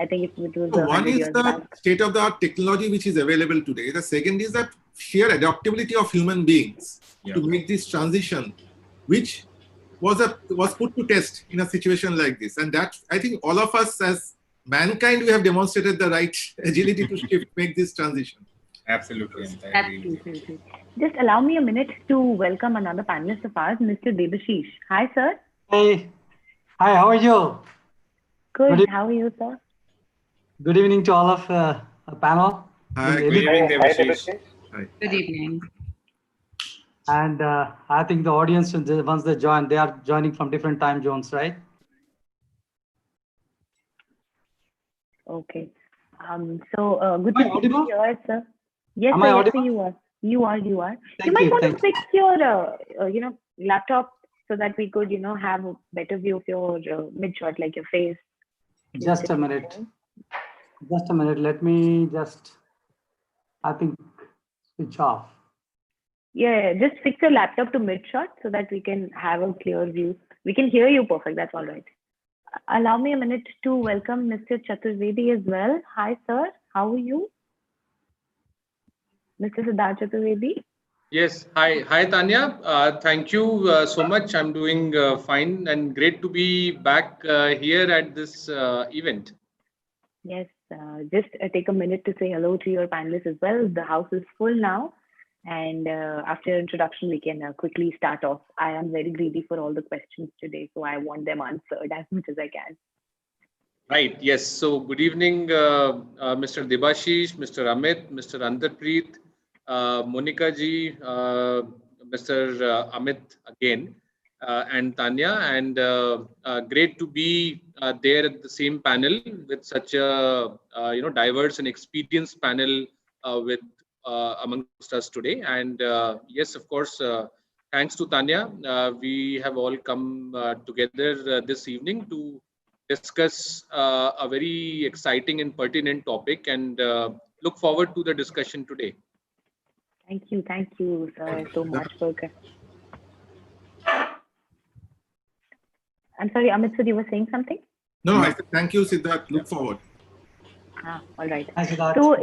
I think it was So one 100 is years the back. state-of-the-art technology which is available today. The second is that sheer adaptability of human beings to make this transition, which was put to test in a situation like this. And that, I think all of us as mankind, we have demonstrated the right agility to make this transition. Absolutely. Absolutely. Just allow me a minute to welcome another panelist of ours, Mr. Debashish. Hi, sir. Hey, hi, how are you? Good. How are you, sir? Good evening to all of the panel. Hi. Good evening, Debashish. Hi. Good evening. And I think the audience, once they join, they are joining from different time zones, right? Okay. So good Am I to see audible? you here, sir. Yes, Am sir. I Yes, sir, audible? you are. You are. You are. Thank You might you, want to thank fix your, laptop so that we could, have a better view of your mid-shot, like your face. Just a minute. Just a minute. Let me just, I think, switch off. Yeah, just fix your laptop to mid-shot so that we can have a clear view. We can hear you perfect. That's all right. Allow me a minute to welcome Mr. Chaturvedi as well. Hi, sir. How are you? Mr. Siddharth Chaturvedi? Yes. Hi, Tanya. Thank you so much. I'm doing fine and great to be back here at this event. Yes, just take a minute to say hello to your panelists as well. The house is full now. And after introduction, we can quickly start off. I am very greedy for all the questions today, so I want them answered as much as I can. Right. Yes. So good evening, Mr. Debashish, Mr. Amit, Mr. Andarpreet, Monica ji, Mr. Amit again, and Tanya. And great to be there at the same panel with such a diverse and experienced panel with amongst us today. And yes, of course, thanks to Tanya, we have all come together this evening to discuss a very exciting and pertinent topic, and look forward to the discussion today. Thank you, sir, so much for. I'm sorry, Amit, sir, you were saying something? No, I said thank you, Siddharth. Look forward. All right. Hi, Siddharth. So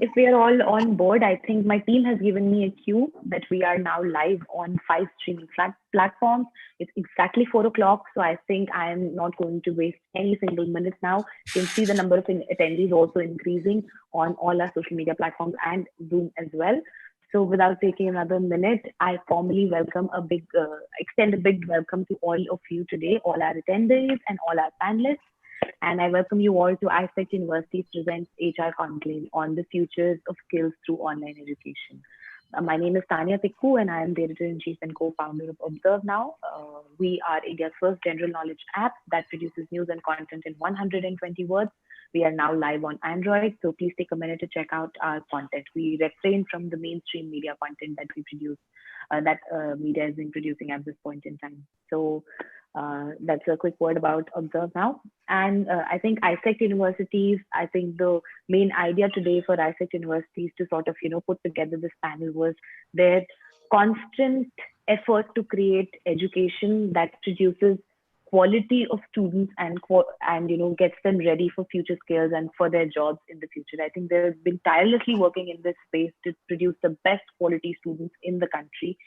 if we are all on board, I think my team has given me a cue that we are now live on 5 streaming platforms. It's exactly 4 o'clock, so I think I am not going to waste any single minute now. You can see the number of attendees also increasing on all our social media platforms and Zoom as well. So without taking another minute, I formally welcome extend a big welcome to all of you today, all our attendees and all our panelists. And I welcome you all to ISEC University's presents HR Conclave on the futures of skills through online education. My name is Tanya Tikku, and I am the editor-in-chief and co-founder of ObserveNow. We are India's first general knowledge app that produces news and content in 120 words. We are now live on Android, so please take a minute to check out our content. We refrain from the mainstream media content that we produce, that media has been producing at this point in time. So that's a quick word about ObserveNow. And I think ISEC universities, I think the main idea today for ISEC universities to sort of, put together this panel was their constant effort to create education that produces quality of students and gets them ready for future skills and for their jobs in the future. I think they've been tirelessly working in this space to produce the best quality students in the country.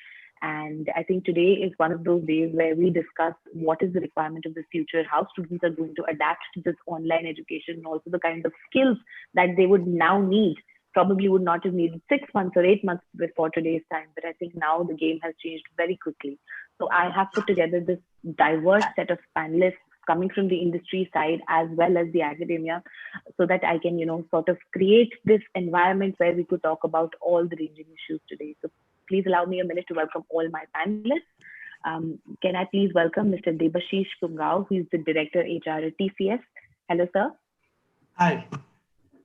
And I think today is one of those days where we discuss what is the requirement of the future, how students are going to adapt to this online education, and also the kind of skills that they would now need. Probably would not have needed 6 months or 8 months before today's time, but I think now the game has changed very quickly. So I have put together this diverse set of panelists coming from the industry side as well as the academia, so that I can, sort of create this environment where we could talk about all the ranging issues today. So please allow me a minute to welcome all my panelists. Can I please welcome Mr. Debashish Kumrao, who is the Director HR at TCS. Hello, sir. Hi.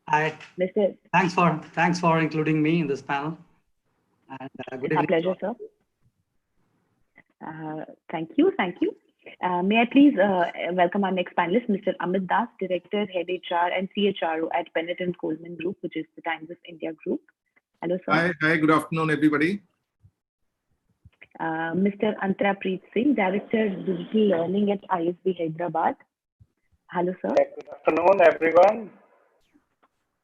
Hi. Mr. Thanks for including me in this panel. And good evening. Our pleasure, sir. Thank you. May I please welcome our next panelist, Mr. Amit Das, Director, Head HR and CHRO at Bennett and Coleman Group, which is the Times of India Group. Hello, sir. Hi, good afternoon, everybody. Mr. Antarpreet Singh, Director, Digital Learning at ISB Hyderabad. Hello, sir. Good afternoon, everyone.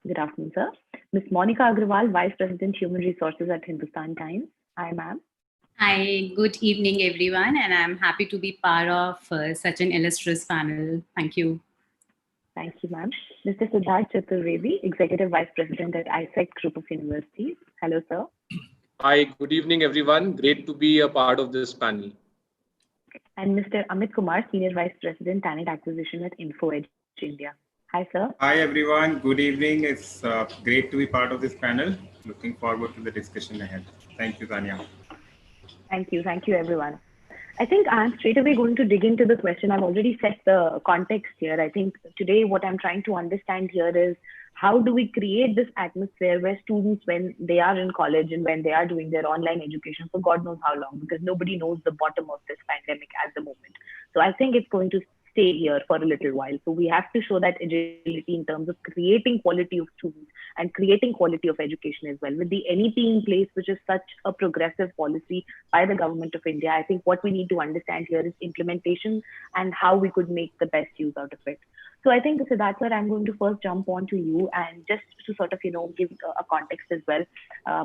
Good afternoon, sir. Ms. Monica Agrawal, Vice President, Human Resources at Hindustan Times. Hi, ma'am. Hi, good evening, everyone, and I'm happy to be part of such an illustrious panel. Thank you. Thank you, ma'am. Mr. Siddharth Chaturvedi, Executive Vice President at ISEC Group of Universities. Hello, sir. Hi, good evening, everyone. Great to be a part of this panel. And Mr. Amit Kumar, Senior Vice President, Talent Acquisition at Info Edge India. Hi, sir. Hi, everyone. Good evening. It's great to be part of this panel. Looking forward to the discussion ahead. Thank you, Tanya. Thank you. Thank you, everyone. I think I'm straight away going to dig into the question. I've already set the context here. I think today what I'm trying to understand here is how do we create this atmosphere where students, when they are in college and when they are doing their online education for God knows how long, because nobody knows the bottom of this pandemic at the moment. So I think it's going to stay here for a little while. So we have to show that agility in terms of creating quality of students and creating quality of education as well. With the NEP in place, which is such a progressive policy by the government of India, I think what we need to understand here is implementation and how we could make the best use out of it. So I think, Siddharth, sir, I'm going to first jump on to you and just to sort of, give a context as well.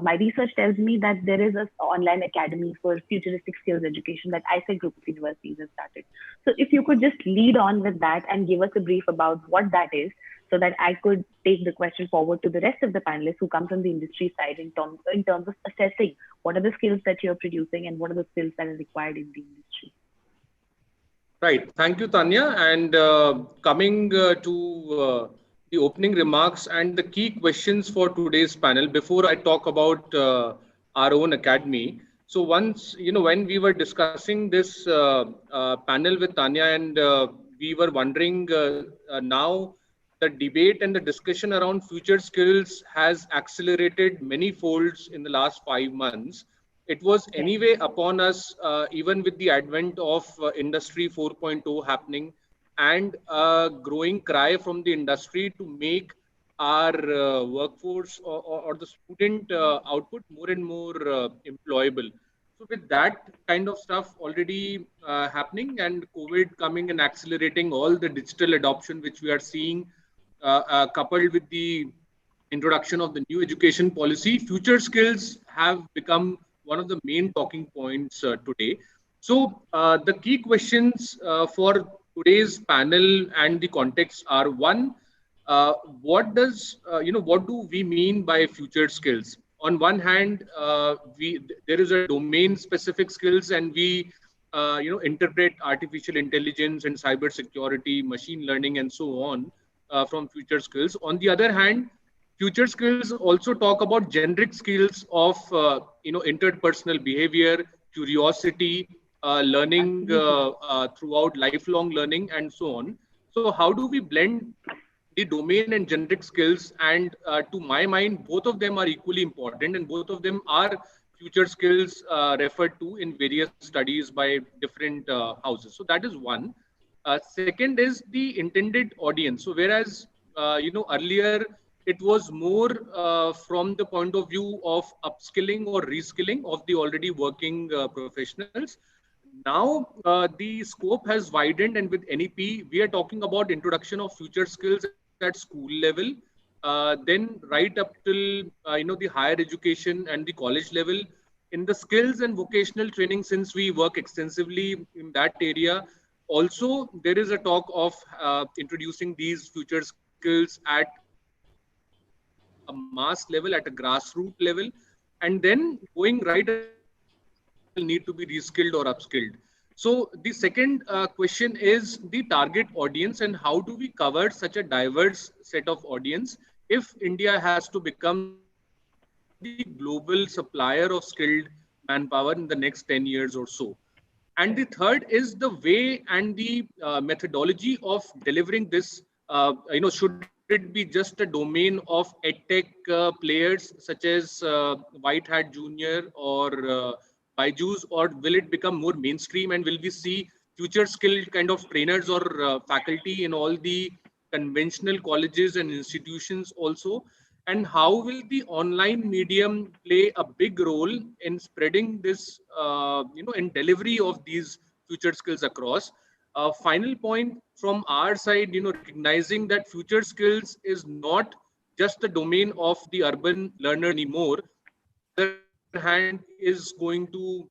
My research tells me that there is an online academy for futuristic skills education that ISEC Group of Universities has started. So if you could just lead on with that and give us a brief about what that is, so that I could take the question forward to the rest of the panelists who come from the industry side in terms of assessing what are the skills that you're producing and what are the skills that are required in the industry. Right. Thank you, Tanya. And coming to the opening remarks and the key questions for today's panel, before I talk about our own academy. So once, when we were discussing this panel with Tanya and we were wondering now the debate and the discussion around future skills has accelerated many folds in the last 5 months. It was anyway upon us, even with the advent of Industry 4.0 happening and a growing cry from the industry to make our workforce or the student output more and more employable. So with that kind of stuff already happening and COVID coming and accelerating all the digital adoption, which we are seeing, coupled with the introduction of the new education policy, future skills have become one of the main talking points today. So the key questions for today's panel and the context are: one, what do we mean by future skills? On one hand, there is a domain specific skills, and we interpret artificial intelligence and cyber security, machine learning, and so on from future skills. On the other hand, future skills also talk about generic skills of interpersonal behavior, curiosity, learning throughout lifelong learning, and so on. So how do we blend the domain and generic skills? And to my mind, both of them are equally important, and both of them are future skills referred to in various studies by different houses. So that is one. Second is the intended audience. So whereas earlier it was more from the point of view of upskilling or reskilling of the already working professionals. Now the scope has widened, and with NEP, we are talking about introduction of future skills at school level, then right up till the higher education and the college level. In the skills and vocational training, since we work extensively in that area, also there is a talk of introducing these future skills at a mass level, at a grassroots level, and then going right until people need to be reskilled or upskilled. So the second question is the target audience, and how do we cover such a diverse set of audience if India has to become the global supplier of skilled manpower in the next 10 years or so. And the third is the way and the methodology of delivering this. Should it be just a domain of edtech players such as White Hat Junior or Byju's, or will it become more mainstream, and will we see future skilled kind of trainers or faculty in all the conventional colleges and institutions also? And how will the online medium play a big role in spreading this, in delivery of these future skills across? Final point from our side, recognizing that future skills is not just the domain of the urban learner anymore. On the other hand, is going to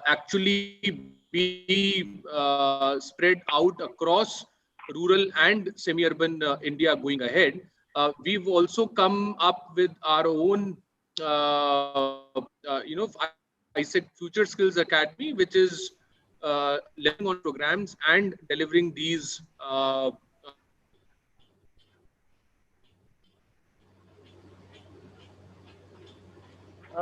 actually be spread out across rural and semi-urban India going ahead. We've also come up with our own, ISEC Future Skills Academy, which is learning on programs and delivering these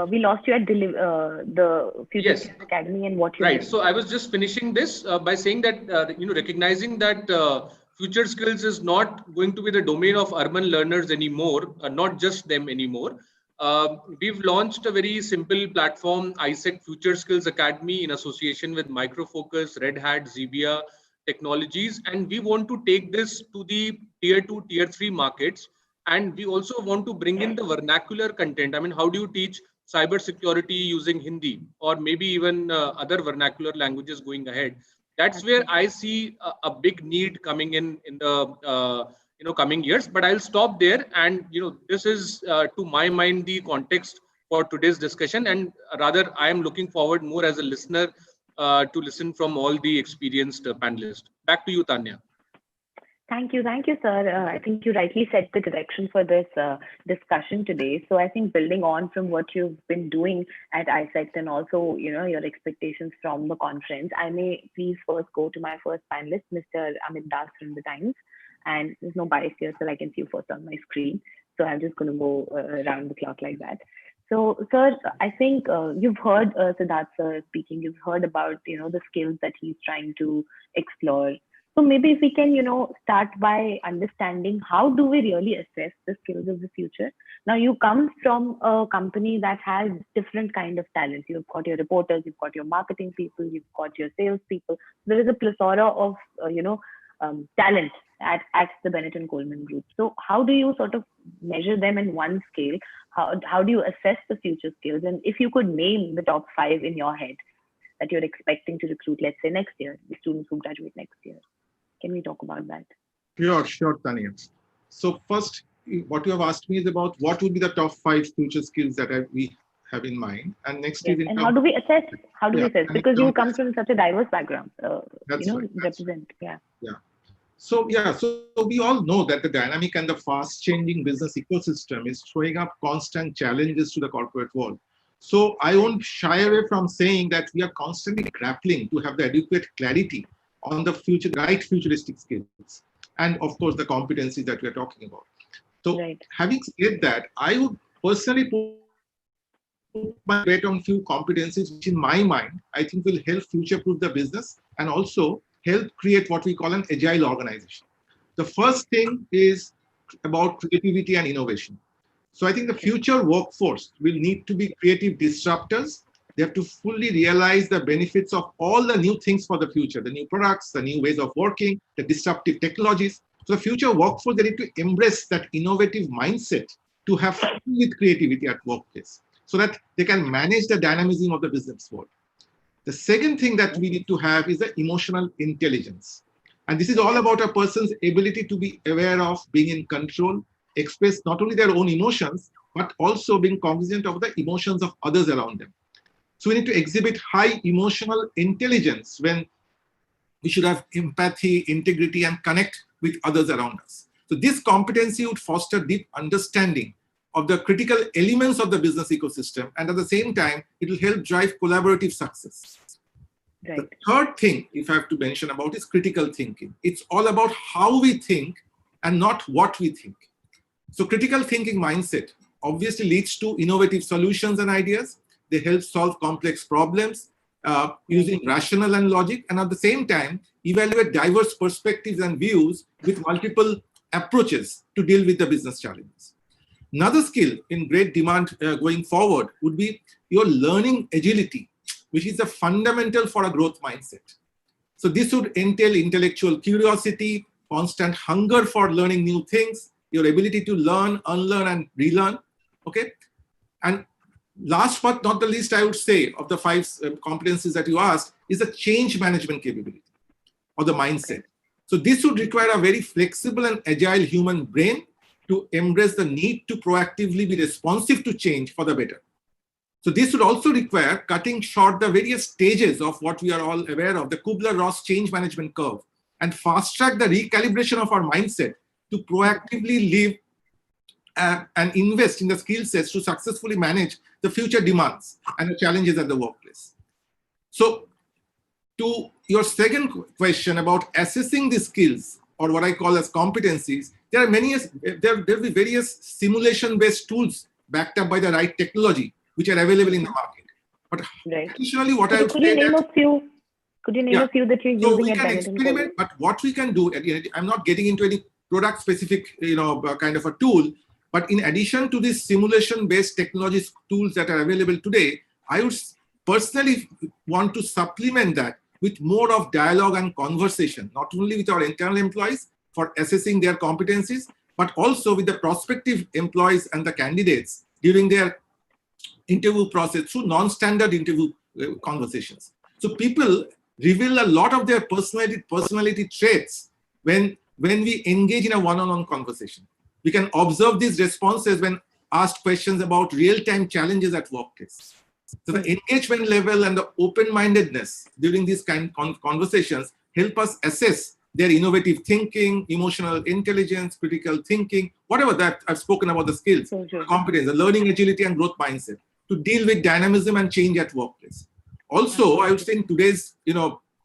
We lost you at the Future Yes. Skills Academy and what you Right. So I was just finishing this by saying that, recognizing that future skills is not going to be the domain of urban learners anymore, not just them anymore. We've launched a very simple platform, ISEC Future Skills Academy, in association with Microfocus, Red Hat, Zebia Technologies. And we want to take this to the tier 2, tier 3 markets. And we also want to bring in the vernacular content. I mean, how do you teach cybersecurity using Hindi, or maybe even other vernacular languages going ahead? That's where I see a big need coming in the coming years. But I'll stop there. And this is to my mind the context for today's discussion. And rather, I am looking forward more as a listener to listen from all the experienced panelists. Back to you, Tanya. Thank you, sir. I think you rightly set the direction for this discussion today. So I think building on from what you've been doing at ISEC and also your expectations from the conference, I may please first go to my first panelist, Mr. Amit Das from the Times. And there's no bias here, so I can see you first on my screen. So I'm just going to go around the clock like that. So, sir, I think you've heard Siddharth sir speaking. You've heard about the skills that he's trying to explore. So maybe if we can, start by understanding how do we really assess the skills of the future? Now, you come from a company that has different kind of talents. You've got your reporters, you've got your marketing people, you've got your sales people. There is a plethora of, talent at the Bennett and Coleman Group. So how do you sort of measure them in one scale? How do you assess the future skills? And if you could name the top 5 in your head that you're expecting to recruit, let's say next year, the students who graduate next year. Can we talk about that? Sure, Tanya. So first, what you have asked me is about what would be the top 5 future skills that we have in mind. And next is and how do we assess? How do we assess? Because you come from such a diverse background. Represent. Yeah. So we all know that the dynamic and the fast changing business ecosystem is throwing up constant challenges to the corporate world. So I won't shy away from saying that we are constantly grappling to have the adequate clarity on the right futuristic skills, and of course the competencies that we are talking about. So having said that, I would personally put my weight on few competencies which in my mind I think will help future-proof the business and also help create what we call an agile organization. The first thing is about creativity and innovation. So I think the future workforce will need to be creative disruptors. They have to fully realize the benefits of all the new things for the future, the new products, the new ways of working, the disruptive technologies. So the future workforce, they need to embrace that innovative mindset to have fun with creativity at workplace so that they can manage the dynamism of the business world. The second thing that we need to have is the emotional intelligence. And this is all about a person's ability to be aware of, being in control, express not only their own emotions, but also being cognizant of the emotions of others around them. So we need to exhibit high emotional intelligence when we should have empathy, integrity, and connect with others around us. So this competency would foster deep understanding of the critical elements of the business ecosystem, and at the same time, it will help drive collaborative success. Right. The third thing, if I have to mention about, is critical thinking. It's all about how we think and not what we think. So critical thinking mindset obviously leads to innovative solutions and ideas. They help solve complex problems using rational and logic, and at the same time, evaluate diverse perspectives and views with multiple approaches to deal with the business challenges. Another skill in great demand going forward would be your learning agility, which is a fundamental for a growth mindset. So this would entail intellectual curiosity, constant hunger for learning new things, your ability to learn, unlearn, and relearn. Okay, and last but not the least, I would say, of the 5 competencies that you asked, is the change management capability. or the mindset. So this would require a very flexible and agile human brain to embrace the need to proactively be responsive to change for the better. So this would also require cutting short the various stages of what we are all aware of, the Kubler-Ross change management curve, and fast track the recalibration of our mindset to proactively live and invest in the skill sets to successfully manage the future demands and the challenges at the workplace. So to your second question about assessing the skills, or what I call as competencies, there will be various simulation-based tools backed up by the right technology, which are available in the market. But additionally, what I would say could you name a few that you're so using we at can Benetton experiment, College? but what we can do, I'm not getting into any product-specific, kind of a tool. But in addition to these simulation-based technologies tools that are available today, I would personally want to supplement that with more of dialogue and conversation, not only with our internal employees for assessing their competencies, but also with the prospective employees and the candidates during their interview process through non-standard interview conversations. So people reveal a lot of their personality traits when we engage in a one-on-one conversation. We can observe these responses when asked questions about real-time challenges at workplace. So the engagement level and the open-mindedness during these kind of conversations help us assess their innovative thinking, emotional intelligence, critical thinking, whatever that I've spoken about, the skills, the competence, the learning agility and growth mindset to deal with dynamism and change at workplace. Also, I would say in today's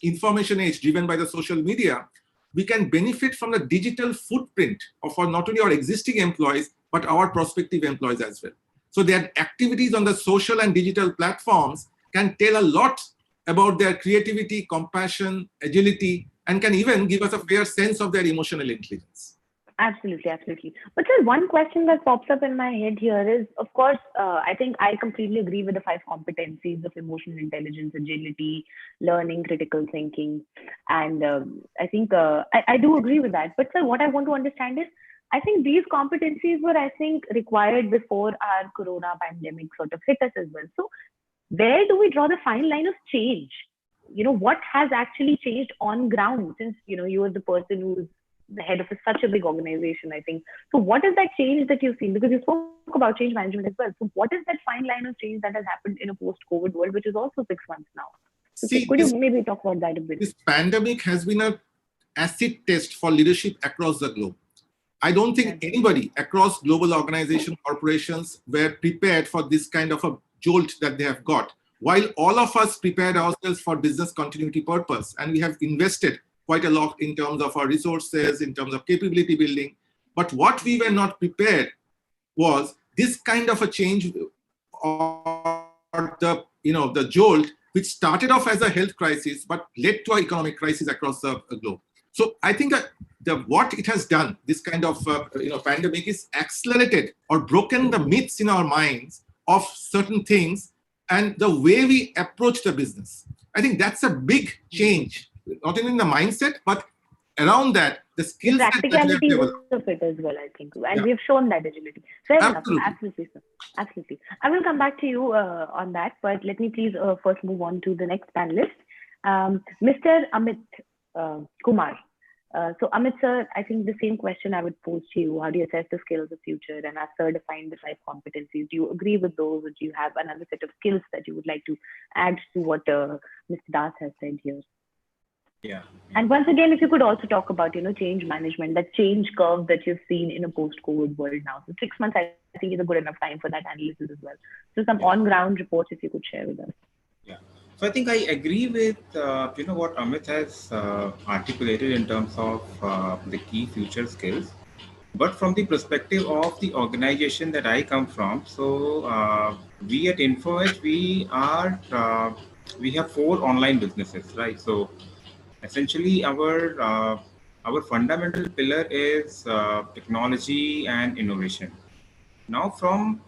information age driven by the social media, we can benefit from the digital footprint of not only our existing employees, but our prospective employees as well. So their activities on the social and digital platforms can tell a lot about their creativity, compassion, agility, and can even give us a fair sense of their emotional intelligence. Absolutely, absolutely. But sir, one question that pops up in my head here is, of course, I think I completely agree with the 5 competencies of emotional intelligence, agility, learning, critical thinking. And I think I do agree with that. But sir, what I want to understand is, I think these competencies were, required before our corona pandemic sort of hit us as well. So where do we draw the fine line of change? What has actually changed on ground since, you are the person who's the head of such a big organization, I think. So what is that change that you've seen? Because you spoke about change management as well. So what is that fine line of change that has happened in a post-COVID world, which is also 6 months now? So could you maybe talk about that a bit? This pandemic has been an acid test for leadership across the globe. I don't think anybody across global organizations, corporations were prepared for this kind of a jolt that they have got. While all of us prepared ourselves for business continuity purpose, and we have invested quite a lot in terms of our resources, in terms of capability building. But what we were not prepared was this kind of a change, or the jolt, which started off as a health crisis, but led to an economic crisis across the globe. So I think that what it has done, this kind of pandemic, is accelerated or broken the myths in our minds of certain things and the way we approach the business. I think that's a big change, not only in the mindset, but around that, the skills that we have developed. Of it as well, I think. And we have shown that agility. Fair enough. Absolutely, sir. Absolutely. I will come back to you on that, but let me please first move on to the next panelist, Mr. Amit Kumar. So Amit sir, I think the same question I would pose to you. How do you assess the skills of the future? And as sir defined the 5 competencies, do you agree with those, or do you have another set of skills that you would like to add to what Mr. Das has said here? Yeah. And once again, if you could also talk about, change management, that change curve that you've seen in a post-COVID world now. So 6 months, I think, is a good enough time for that analysis as well. So some on-ground reports, if you could share with us. Yeah. So I think I agree with, what Amit has articulated in terms of the key future skills. But from the perspective of the organization that I come from, so we at InfoEdge, we have 4 online businesses, right? So essentially, our fundamental pillar is technology and innovation. Now, from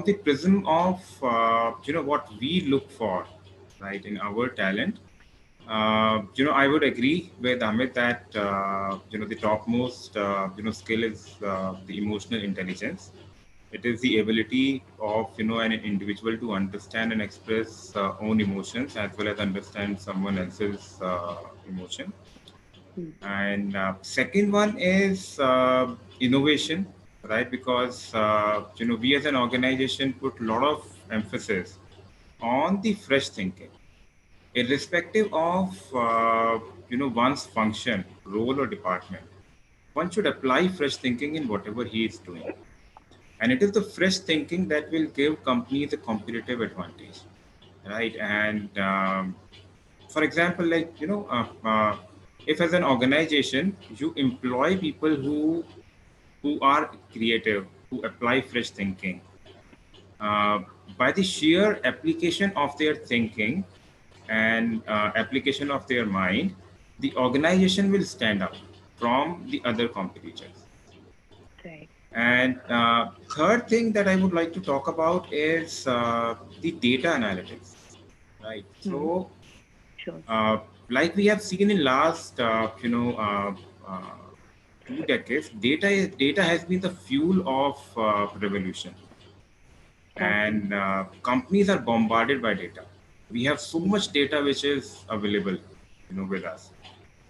the prism of what we look for, right, in our talent, I would agree with Amit that the topmost skill is the emotional intelligence. It is the ability of an individual to understand and express own emotions as well as understand someone else's emotion. And second one is innovation, right? Because we as an organization put a lot of emphasis on the fresh thinking, irrespective of one's function, role, or department. One should apply fresh thinking in whatever he is doing, and it is the fresh thinking that will give companies a competitive advantage, right? And for example, like if as an organization you employ people who are creative, who apply fresh thinking, uh, by the sheer application of their thinking and application of their mind, the organization will stand out from the other competitors. Right. And third thing that I would like to talk about is the data analytics, right? So, Sure. like we have seen in last, uh, 2 decades, data has been the fuel of revolution, and companies are bombarded by data. We have so much data which is available, with us.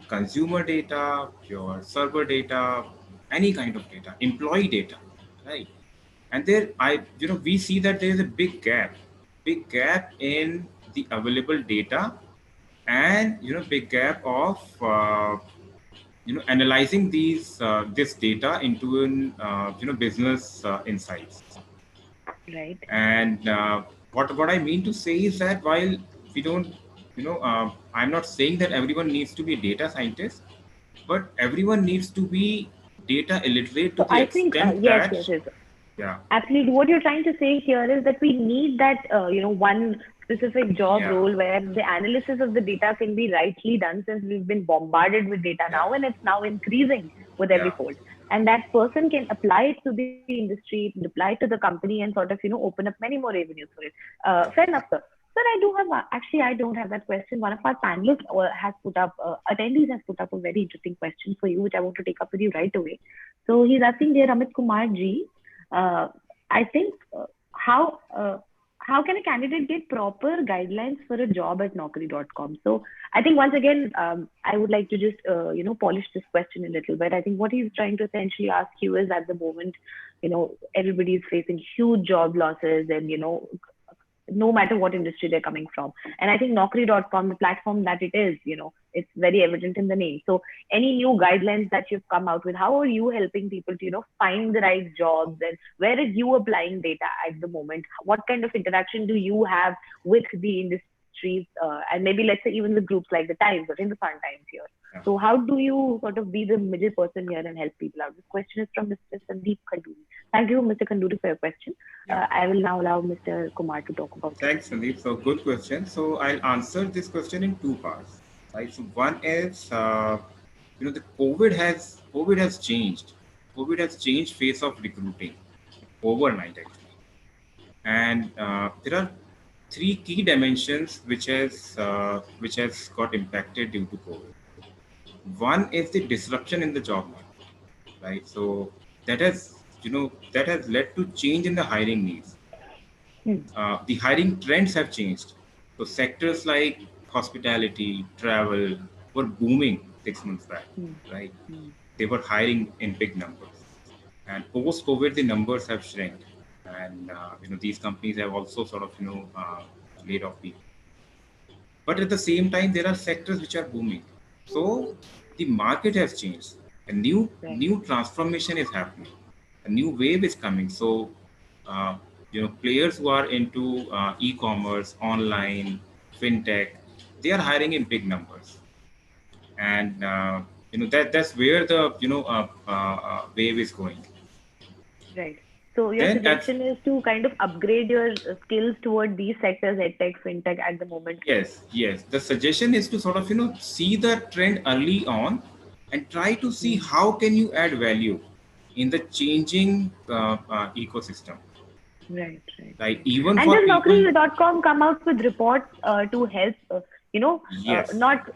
Consumer data, your server data, any kind of data, employee data, right? And there, we see that there is a big gap in the available data, and big gap of analyzing this data into an business insights. Right. And what I mean to say is that while we don't, I'm not saying that everyone needs to be a data scientist, but everyone needs to be data illiterate to So the I think, extent yes, that, yes, yes. yeah, Absolutely. What you're trying to say here is that we need that, one specific job yeah, role where the analysis of the data can be rightly done, since we've been bombarded with data yeah, now and it's now increasing with every yeah, fold. And that person can apply it to the industry, apply it to the company, and sort of, open up many more avenues for it. yeah, Fair enough, sir. Sir, I do have, actually, I don't have that question. One of our panelists has put up, attendees has put up a very interesting question for you, which I want to take up with you right away. So he's asking, dear Amit Kumar ji, uh, I think how can a candidate get proper guidelines for a job at Naukri.com? So I think once again, I would like to just polish this question a little bit. I think what he's trying to essentially ask you is, at the moment, everybody is facing huge job losses, and no matter what industry they're coming from. And I think Naukri.com, the platform that it is, it's very evident in the name. So any new guidelines that you've come out with, how are you helping people to, find the right jobs, and where is you applying data at the moment? What kind of interaction do you have with the industries, and maybe let's say even the groups like the Times or in the Sun Times here? yeah. So how do you sort of be the middle person here and help people out? This question is from Mr. Sandeep Khanduri. Thank you, Mr. Khanduri, for your question. Yeah. I will now allow Mr. Kumar to talk about it. Thanks, Sandeep. So good question. So I'll answer this question in two parts. Right. So one is, the COVID has changed. COVID has changed face of recruiting overnight, actually. And there are three key dimensions which has got impacted due to COVID. One is the disruption in the job market, right? So that has led to change in the hiring needs. The hiring trends have changed. So sectors like hospitality, travel were booming 6 months back, right? They were hiring in big numbers, and post-COVID, the numbers have shrank, and these companies have also sort of laid off people. But at the same time, there are sectors which are booming. So the market has changed. A new transformation is happening. A new wave is coming. So uh, players who are into e-commerce, online, fintech, they are hiring in big numbers, and that's where the wave is going. Right. So your Then suggestion is to kind of upgrade your skills toward these sectors, edtech, fintech, at the moment. yes. The suggestion is to sort of see the trend early on, and try to see how can you add value in the changing ecosystem. Right. Even And for does people. Naukri.com come out with reports to help, Yes. not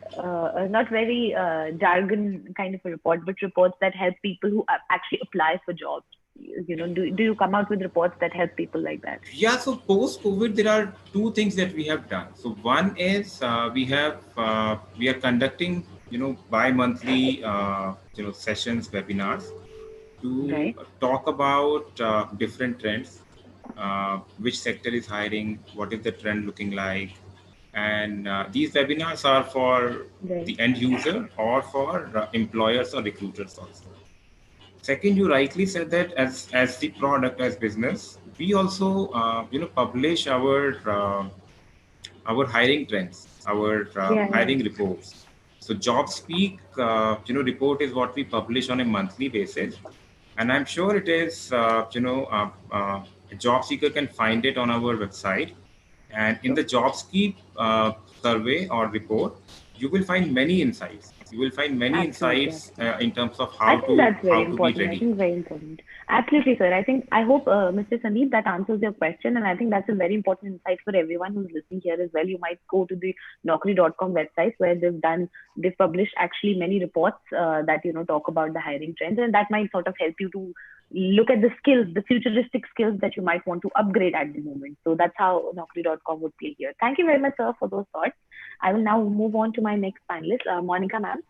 very jargon kind of a report, but reports that help people who actually apply for jobs? Do you come out with reports that help people like that? Yeah, so post-COVID, there are two things that we have done. So one is we are conducting bi-monthly, sessions, webinars to Right. talk about different trends, which sector is hiring, what is the trend looking like, and these webinars are for Right. the end user or for employers or recruiters also. Second, you rightly said that as the product, as business, we also publish our hiring trends, our Yeah. Yeah. hiring reports. So JobSpeak, report is what we publish on a monthly basis, and I'm sure it is, a job seeker can find it on our website. And in the JobSpeak survey or report, you will find many insights. You will find many Absolutely. insights Absolutely. in terms of I think that's how very to be important. I ready. think very important. Absolutely, sir. I hope, Mr. Sandeep, that answers your question. And I think that's a very important insight for everyone who's listening here as well. You might go to the Naukri.com website where they've published actually many reports that, talk about the hiring trends. And that might sort of help you to look at the skills, the futuristic skills that you might want to upgrade at the moment. So that's how Naukri.com would play here. Thank you very much, sir, for those thoughts. I will now move on to my next panelist, Monica, ma'am.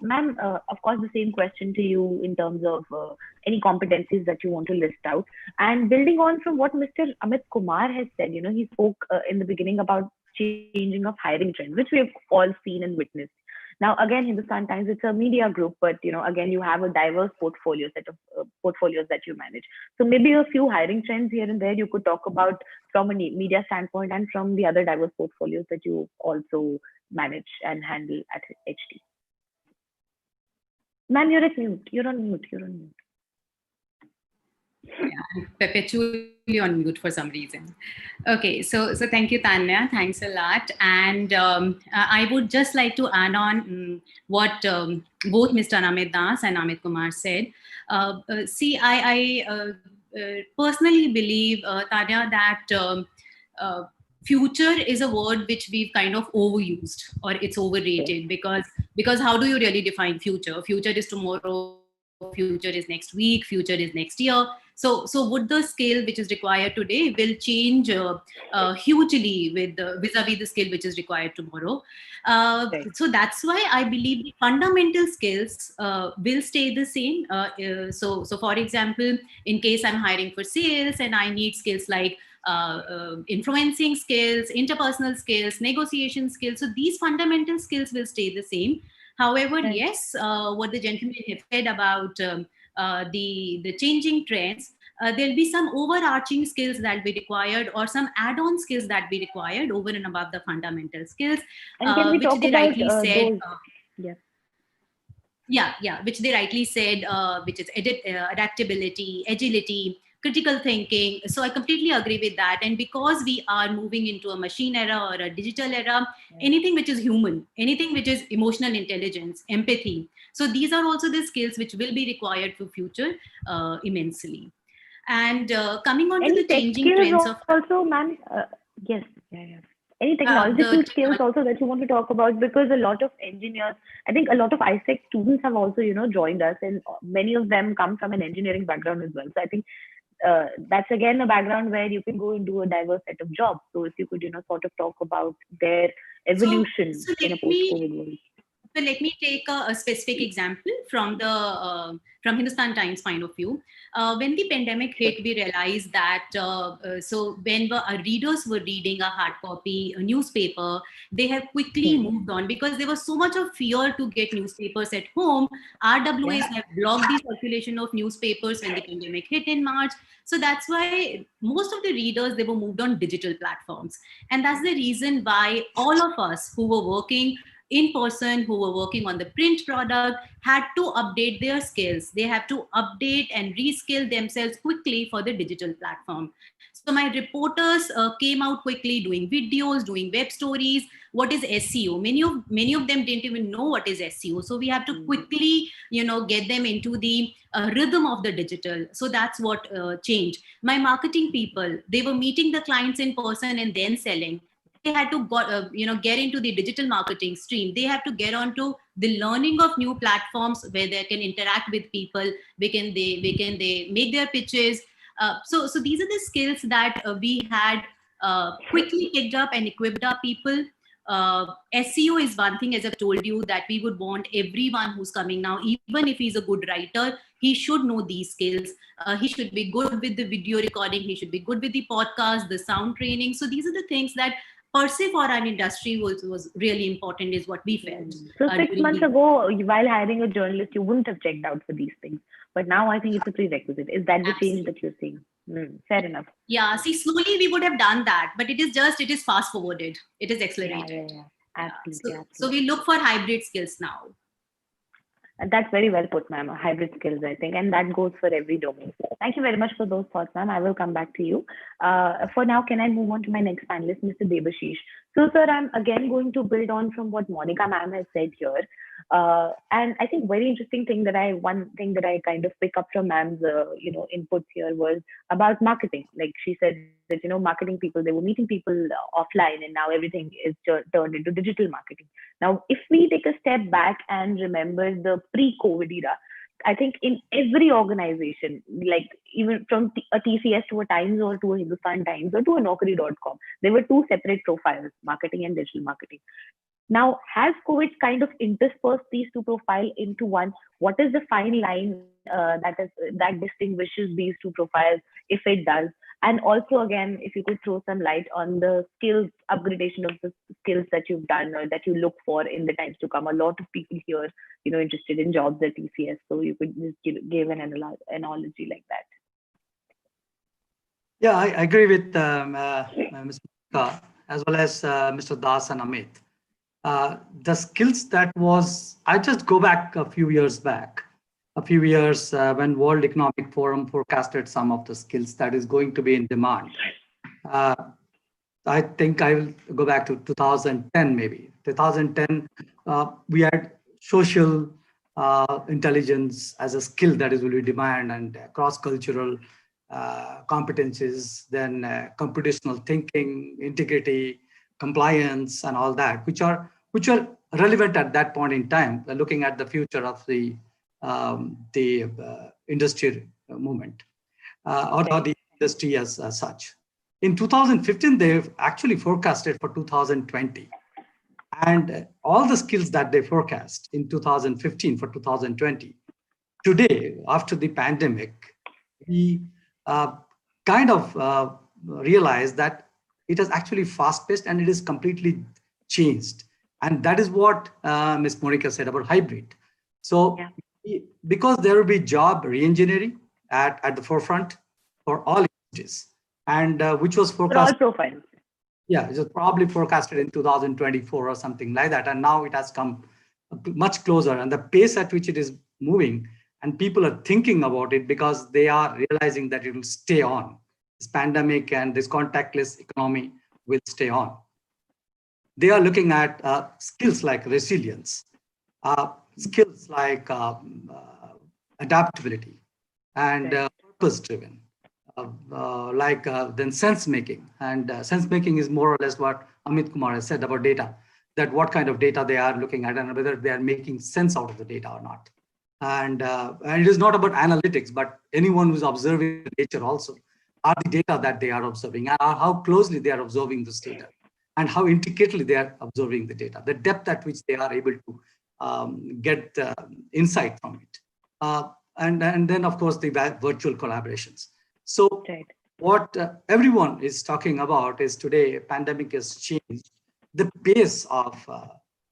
Ma'am, of course, the same question to you in terms of any competencies that you want to list out. And building on from what Mr. Amit Kumar has said, he spoke in the beginning about changing of hiring trends, which we have all seen and witnessed. Now, again, Hindustan Times, it's a media group, but again, you have a diverse portfolio set of portfolios that you manage. So maybe a few hiring trends here and there you could talk about from a media standpoint and from the other diverse portfolios that you also manage and handle at HT. Ma'am, you're at mute. You're on mute. You're on mute. Yeah, I'm perpetually on mute for some reason. Okay, so thank you, Tanya. Thanks a lot. And I would just like to add on what both Mr. Amit Das and Amit Kumar said. See, I personally believe, Tanya, that future is a word which we've kind of overused, or it's overrated, because how do you really define future? Future is tomorrow, future is next week, future is next year. So would the skill which is required today will change hugely with vis-a-vis the skill which is required tomorrow. So that's why I believe the fundamental skills will stay the same. So for example, in case I'm hiring for sales and I need skills like influencing skills, interpersonal skills, negotiation skills. So these fundamental skills will stay the same. However, yes, what the gentleman have said about the changing trends, there'll be some overarching skills that be required, or some add-on skills that be required over and above the fundamental skills, and can we which talk they about rightly said. Those? Yeah, which they rightly said, which is adaptability, agility, critical thinking. So I completely agree with that. And because we are moving into a machine era or a digital era, anything which is human, anything which is emotional intelligence, empathy. So these are also the skills which will be required for future immensely. And coming on to the changing trends of also, ma'am. Yes, yeah. Any technological skills also that you want to talk about? Because a lot of engineers, I think a lot of ISEC students have also, joined us, and many of them come from an engineering background as well. So I think that's again a background where you can go into a diverse set of jobs. So if you could, sort of talk about their evolution in a post-COVID world. So let me take a specific example from the from Hindustan Times point of view. When the pandemic hit, we realized that so when our readers were reading a hard copy, a newspaper, they have quickly moved on because there was so much of fear to get newspapers at home. RWAs have blocked the circulation of newspapers when the pandemic hit in March. So that's why most of the readers, they were moved on digital platforms. And that's the reason why all of us who were working in person, who were working on the print product, had to update their skills. They have to update and reskill themselves quickly for the digital platform. So my reporters came out quickly doing videos, doing web stories. What is SEO? Many of them didn't even know what is SEO. So we have to quickly, get them into the rhythm of the digital. So that's what changed. My marketing people, they were meeting the clients in person and then selling. They had to get into the digital marketing stream. They have to get onto the learning of new platforms where they can interact with people. They make their pitches. So these are the skills that we had quickly picked up and equipped our people. SEO is one thing, as I've told you, that we would want everyone who's coming now, even if he's a good writer, he should know these skills. He should be good with the video recording. He should be good with the podcast, the sound training. So these are the things that per se for our industry was really important, is what we felt. So 6 months ago, while hiring a journalist, you wouldn't have checked out for these things. But now I think it's a prerequisite. Is that the change that you're seeing? Fair enough. Yeah, see, slowly we would have done that, but it is fast forwarded. It is accelerated. Yeah. Absolutely. So we look for hybrid skills now. That's very well put, ma'am. Hybrid skills, I think, and that goes for every domain. Thank you very much for those thoughts, ma'am. I will come back to you. For now, can I move on to my next panelist, Mr. Debashish? So, sir, I'm again going to build on from what Monica ma'am has said here. And I think one thing that I kind of pick up from ma'am's, inputs here was about marketing. Like she said that, marketing people, they were meeting people offline, and now everything is turned into digital marketing. Now, if we take a step back and remember the pre-COVID era, I think in every organization, like even from a TCS to a Times or to a Hindustan Times or to a Naukri.com, there were two separate profiles, marketing and digital marketing. Now, has COVID kind of interspersed these two profiles into one? What is the fine line that distinguishes these two profiles, if it does? And also, again, if you could throw some light on the skills, upgradation of the skills that you've done or that you look for in the times to come. A lot of people here, interested in jobs at TCS. So you could just give an analogy like that. Yeah, I agree with Ms. Monica, as well as Mr. Das and Amit. The skills I just go back a few years when World Economic Forum forecasted some of the skills that is going to be in demand. I think I will go back to 2010, maybe. 2010, we had social intelligence as a skill that is really demand, and cross-cultural competencies, then computational thinking, integrity, compliance, and all that, which are relevant at that point in time, looking at the future of the industry movement or the industry as such. In 2015, they've actually forecasted for 2020. And all the skills that they forecast in 2015 for 2020, today, after the pandemic, we kind of realize that it is actually fast-paced and it is completely changed. And that is what Ms. Monica said about hybrid. So because there will be job re-engineering at the forefront for all industries, and which was forecast. For all profiles. Yeah, it was probably forecasted in 2024 or something like that. And now it has come much closer, and the pace at which it is moving, and people are thinking about it because they are realizing that it will stay on. This pandemic and this contactless economy will stay on. They are looking at skills like resilience, skills like adaptability, and purpose-driven, then sense-making. And sense-making is more or less what Amit Kumar has said about data, that what kind of data they are looking at and whether they are making sense out of the data or not. And it is not about analytics, but anyone who's observing nature also are the data that they are observing, and how closely they are observing this data, and how intricately they are observing the data, the depth at which they are able to get insight from it. And then, of course, the virtual collaborations. So what everyone is talking about is today, pandemic has changed the pace of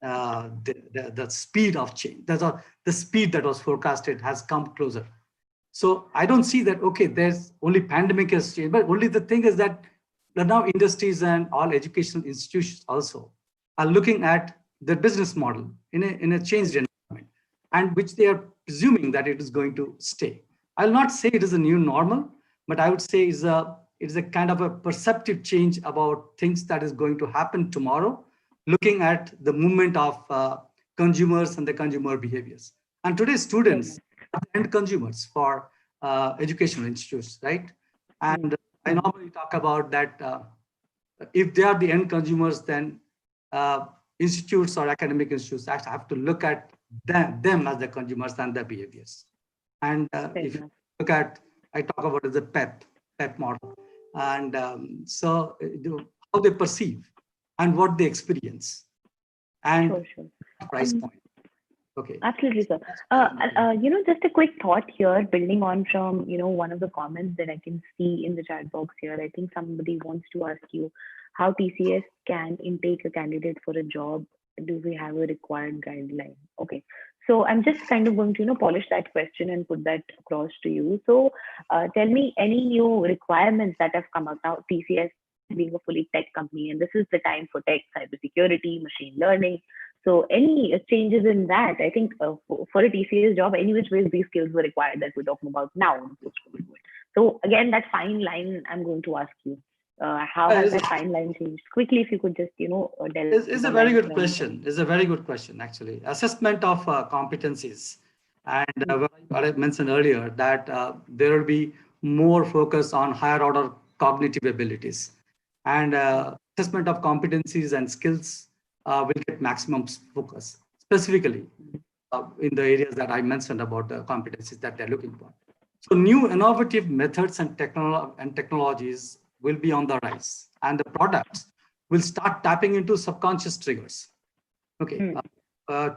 the speed of change. The speed that was forecasted has come closer. So I don't see that, okay, there's only pandemic has changed, but only the thing is that now industries and all educational institutions also are looking at the business model in a changed environment, and which they are presuming that it is going to stay. I'll not say it is a new normal, but I would say it is a kind of a perceptive change about things that is going to happen tomorrow, looking at the movement of consumers and the consumer behaviors. And today's students are the end consumers for educational institutes, right? And I normally talk about that if they are the end consumers, then institutes or academic institutes actually have to look at them as the consumers and their behaviors. And if you look at, I talk about it as a PEP model, and so how they perceive and what they experience and Sure. price point. Okay. Absolutely, sir. Just a quick thought here, building on from, one of the comments that I can see in the chat box here. I think somebody wants to ask you how TCS can intake a candidate for a job. Do we have a required guideline? Okay. So I'm just kind of going to, polish that question and put that across to you. So tell me any new requirements that have come out now, TCS being a fully tech company, and this is the time for tech, cybersecurity, machine learning. So any changes in that? I think for a TCS job, any which ways these skills were required that we're talking about now in post-COVID world. So again, that fine line I'm going to ask you. How has that fine line changed? Quickly, if you could just, delve. It's a very good question. It's a very good question, actually. Assessment of competencies. And what I mentioned earlier, that there will be more focus on higher order cognitive abilities. And assessment of competencies and skills will get maximum focus, specifically in the areas that I mentioned about the competencies that they're looking for. So new innovative methods and technologies will be on the rise, and the products will start tapping into subconscious triggers, okay,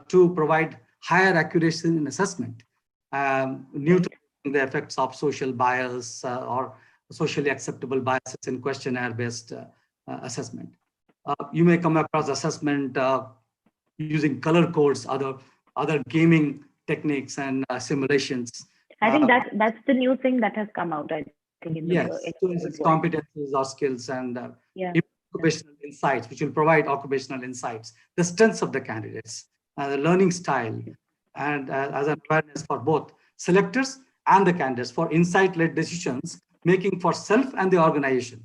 to provide higher accuracy in assessment, neutralizing the effects of social bias or socially acceptable biases in questionnaire-based assessment. You may come across assessment using color codes, other gaming techniques and simulations. I think that's the new thing that has come out. I think in yes, so it's competencies or skills and occupational insights, which will provide occupational insights, the strengths of the candidates, the learning style, and as an awareness for both selectors and the candidates for insight-led decisions making for self and the organization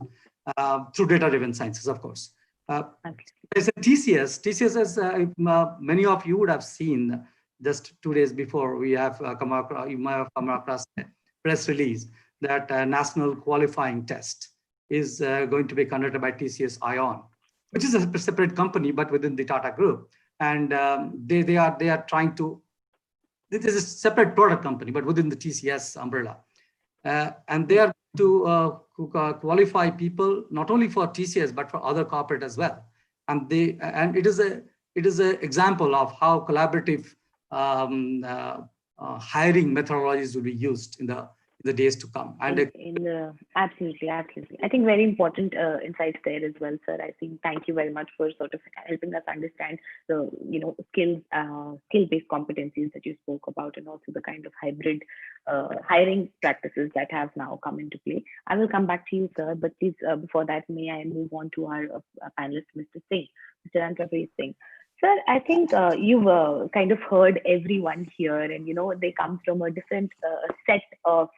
through data-driven sciences, of course. As a TCS, as many of you would have seen just 2 days before, we have you might have come across a press release that a national qualifying test is going to be conducted by TCS ION, which is a separate company, but within the Tata Group. And they are trying to, this is a separate product company, but within the TCS umbrella. And they are to qualify people not only for TCS, but for other corporate as well. And it is an example of how collaborative hiring methodologies will be used in the days to come. And absolutely. I think very important insights there as well, sir. I think thank you very much for sort of helping us understand the skill-based competencies that you spoke about, and also the kind of hybrid hiring practices that have now come into play. I will come back to you, sir, but please before that, may I move on to our panelist, Mr. Singh, Mr. Antrapreet Singh. Sir, I think you've kind of heard everyone here, and they come from a different set of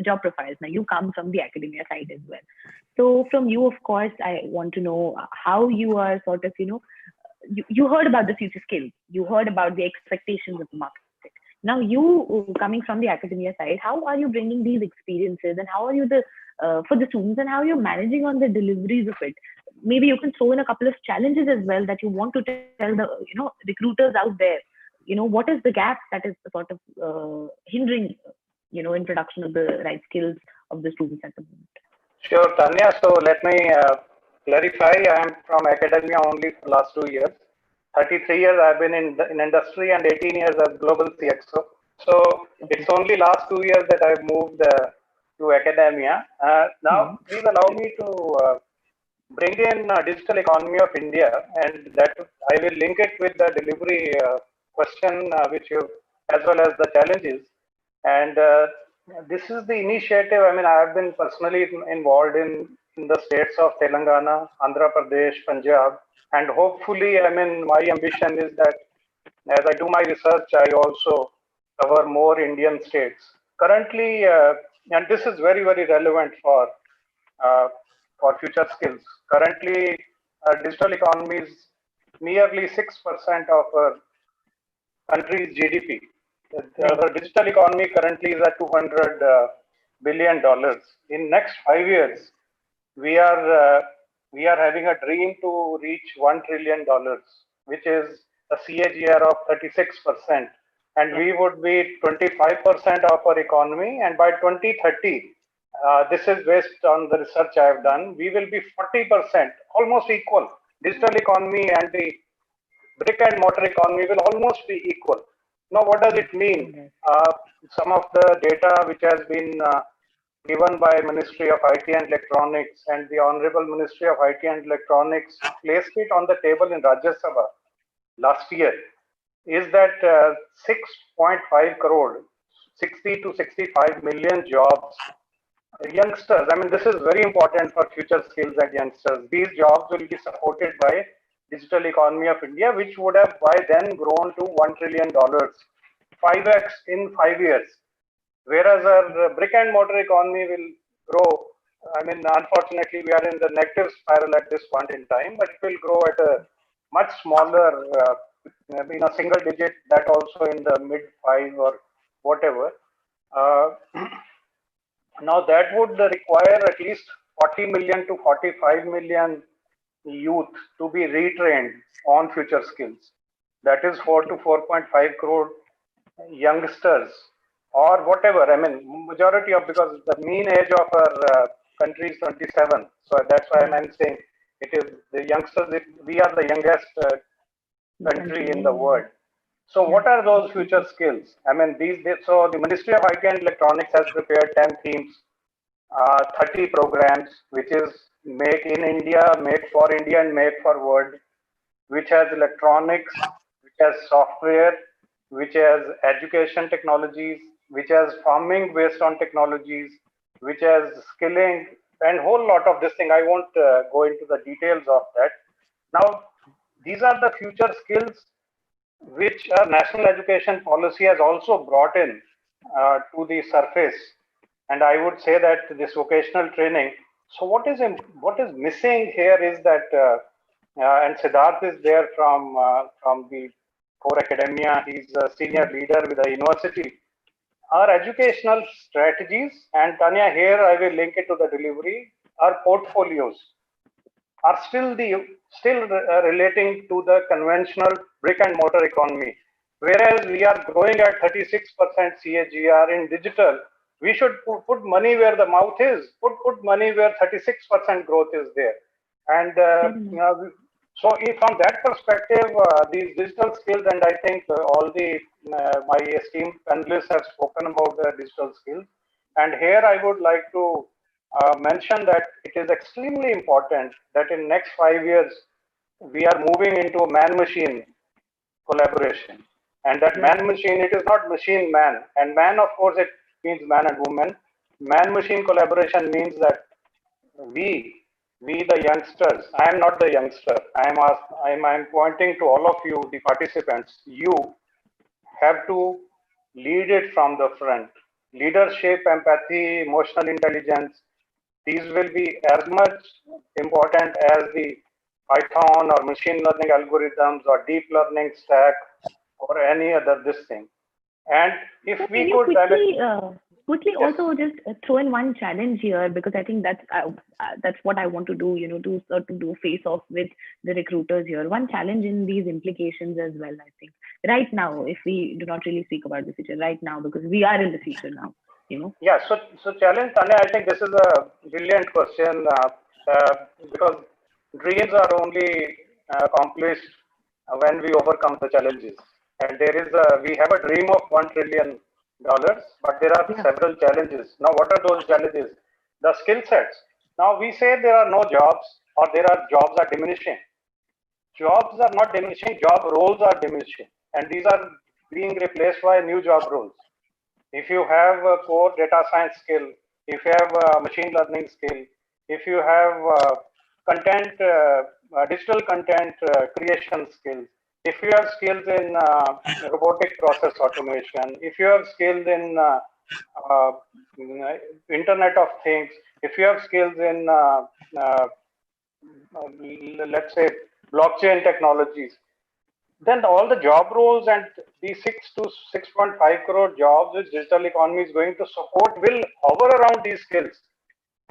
job profiles. Now you come from the academia side as well. So from you, of course, I want to know how you are sort of, you heard about the future skills, you heard about the expectations of the market. Now you coming from the academia side, how are you bringing these experiences, and how are you for the students, and how you're managing on the deliveries of it? Maybe you can throw in a couple of challenges as well that you want to tell the recruiters out there. What is the gap that is sort of hindering in production of the right skills of the students at the moment? Sure, Tanya. So let me clarify. I am from academia only for the last 2 years. 33 years I've been in industry, and 18 years as global CXO. So it's only last 2 years that I've moved to academia. Now, please allow me to bring in digital economy of India, and that I will link it with the delivery question, which you, as well as the challenges. And this is the initiative. I mean, I have been personally involved in the states of Telangana, Andhra Pradesh, Punjab, and hopefully, I mean, my ambition is that as I do my research, I also cover more Indian states. Currently, and this is very, very relevant for future skills. Currently, digital economy is nearly 6% of our country's GDP. The digital economy currently is at $200 billion. In next 5 years, we are having a dream to reach $1 trillion, which is a CAGR of 36%, and we would be 25% of our economy. And by 2030, this is based on the research I have done, we will be 40%, almost equal. Digital economy and the brick and mortar economy will almost be equal. Now, what does it mean? Some of the data which has been given by Ministry of IT and Electronics, and the Honorable Ministry of IT and Electronics placed it on the table in Rajya Sabha last year, is that 6.5 crore, 60 to 65 million jobs. Youngsters, I mean, this is very important for future skills and youngsters. These jobs will be supported by digital economy of India, which would have by then grown to $1 trillion, 5x in 5 years. Whereas our brick and mortar economy will grow. I mean, unfortunately, we are in the negative spiral at this point in time, but it will grow at a much smaller, in a single digit, that also in the mid 5 or whatever. Now that would require at least 40 million to 45 million youth to be retrained on future skills. That is 4 to 4.5 crore youngsters or whatever. I mean, majority of, because the mean age of our country is 27. So that's why I'm saying it is the youngsters. We are the youngest country in the world. So what are those future skills? I mean, so the Ministry of IT and Electronics has prepared 10 themes, 30 programs, which is Make in India, Make for India, and Make for World, which has electronics, which has software, which has education technologies, which has farming based on technologies, which has skilling, and whole lot of this thing. I won't go into the details of that. Now, these are the future skills which our national education policy has also brought in to the surface. And I would say that this vocational training. So what is missing here is that, and Siddharth is there from the core academia. He's a senior leader with the university. Our educational strategies, and Tanya, here I will link it to the delivery. Our portfolios are still relating to the conventional brick and mortar economy. Whereas we are growing at 36% CAGR in digital, we should put money where the mouth is. Put money where 36% growth is there. And so from that perspective, these digital skills, and I think all the my esteemed panelists have spoken about the digital skills. And here I would like to mention that it is extremely important that in next 5 years, we are moving into a man-machine collaboration. And that man-machine, it is not machine-man. And man, of course, it means man and woman. Man-machine collaboration means that we the youngsters, I am not the youngster. I am pointing to all of you, the participants. You have to lead it from the front. Leadership, empathy, emotional intelligence, these will be as much important as the Python or machine learning algorithms or deep learning stack or any other this thing. And if we could quickly also just throw in one challenge here, because I think that's what I want to do, to do face off with the recruiters here. One challenge in these implications as well, I think, right now, if we do not really speak about the future right now, because we are in the future now, Yeah, so challenge, Tanya, I think this is a brilliant question because dreams are only accomplished when we overcome the challenges. And we have a dream of $1 trillion, but there are several challenges. Now, what are those challenges? The skill sets. Now, we say there are no jobs, or jobs are diminishing. Jobs are not diminishing, job roles are diminishing. And these are being replaced by new job roles. If you have a core data science skill, if you have a machine learning skill, if you have digital content creation skills, if you have skills in robotic process automation, if you have skills in Internet of Things, if you have skills in, let's say, blockchain technologies, then all the job roles and the 6 to 6.5 crore jobs which digital economy is going to support will hover around these skills.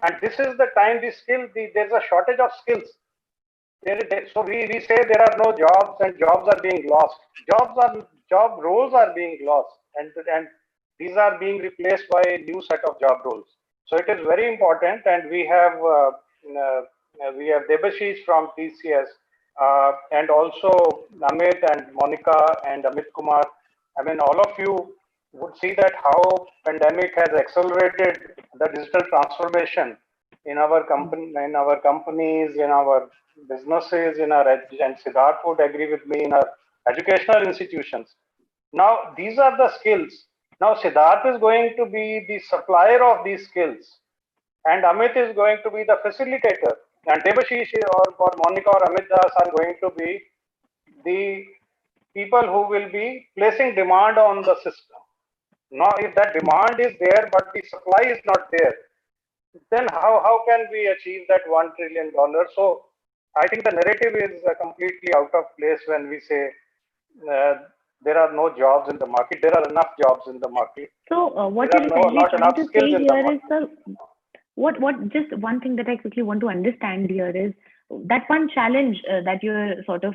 And this is the time there's a shortage of skills. So we say there are no jobs and jobs are being lost. Job roles are being lost, and these are being replaced by a new set of job roles. So it is very important, and we have Debashish from TCS and also Amit and Monica and Amit Kumar. I mean, all of you would see that how pandemic has accelerated the digital transformation in our company, in our companies, in our businesses, in our and Siddharth would agree with me, in our educational institutions. Now, these are the skills. Now, Siddharth is going to be the supplier of these skills, and Amit is going to be the facilitator, and Debashish or Monica or Amit Das are going to be the people who will be placing demand on the system. Now, if that demand is there, but the supply is not there, then how can we achieve that $1 trillion? So I think the narrative is completely out of place when we say uh, there are no jobs in the market. There are enough jobs in the market. So what There you're are essentially not trying enough to skills say in the here is, market. sir, what just one thing that I quickly want to understand here is that one challenge that you're sort of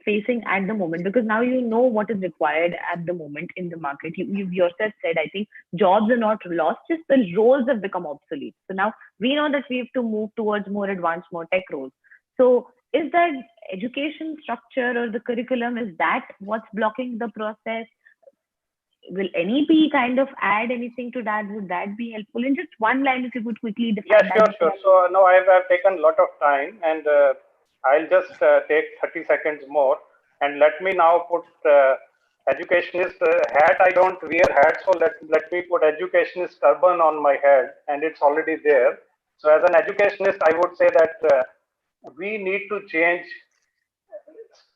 facing at the moment, because now you know what is required at the moment in the market. You yourself said, I think jobs are not lost, just the roles have become obsolete. So now we know that we have to move towards more advanced, more tech roles. So is that education structure or the curriculum, is that what's blocking the process? Will any be kind of add anything to that? Would that be helpful? In just one line, if you could quickly define Yeah, that. sure. So no, I've taken a lot of time, and I'll just take 30 seconds more. And let me now put educationist hat. I don't wear hat, so let me put educationist turban on my head, and it's already there. So as an educationist, I would say that we need to change.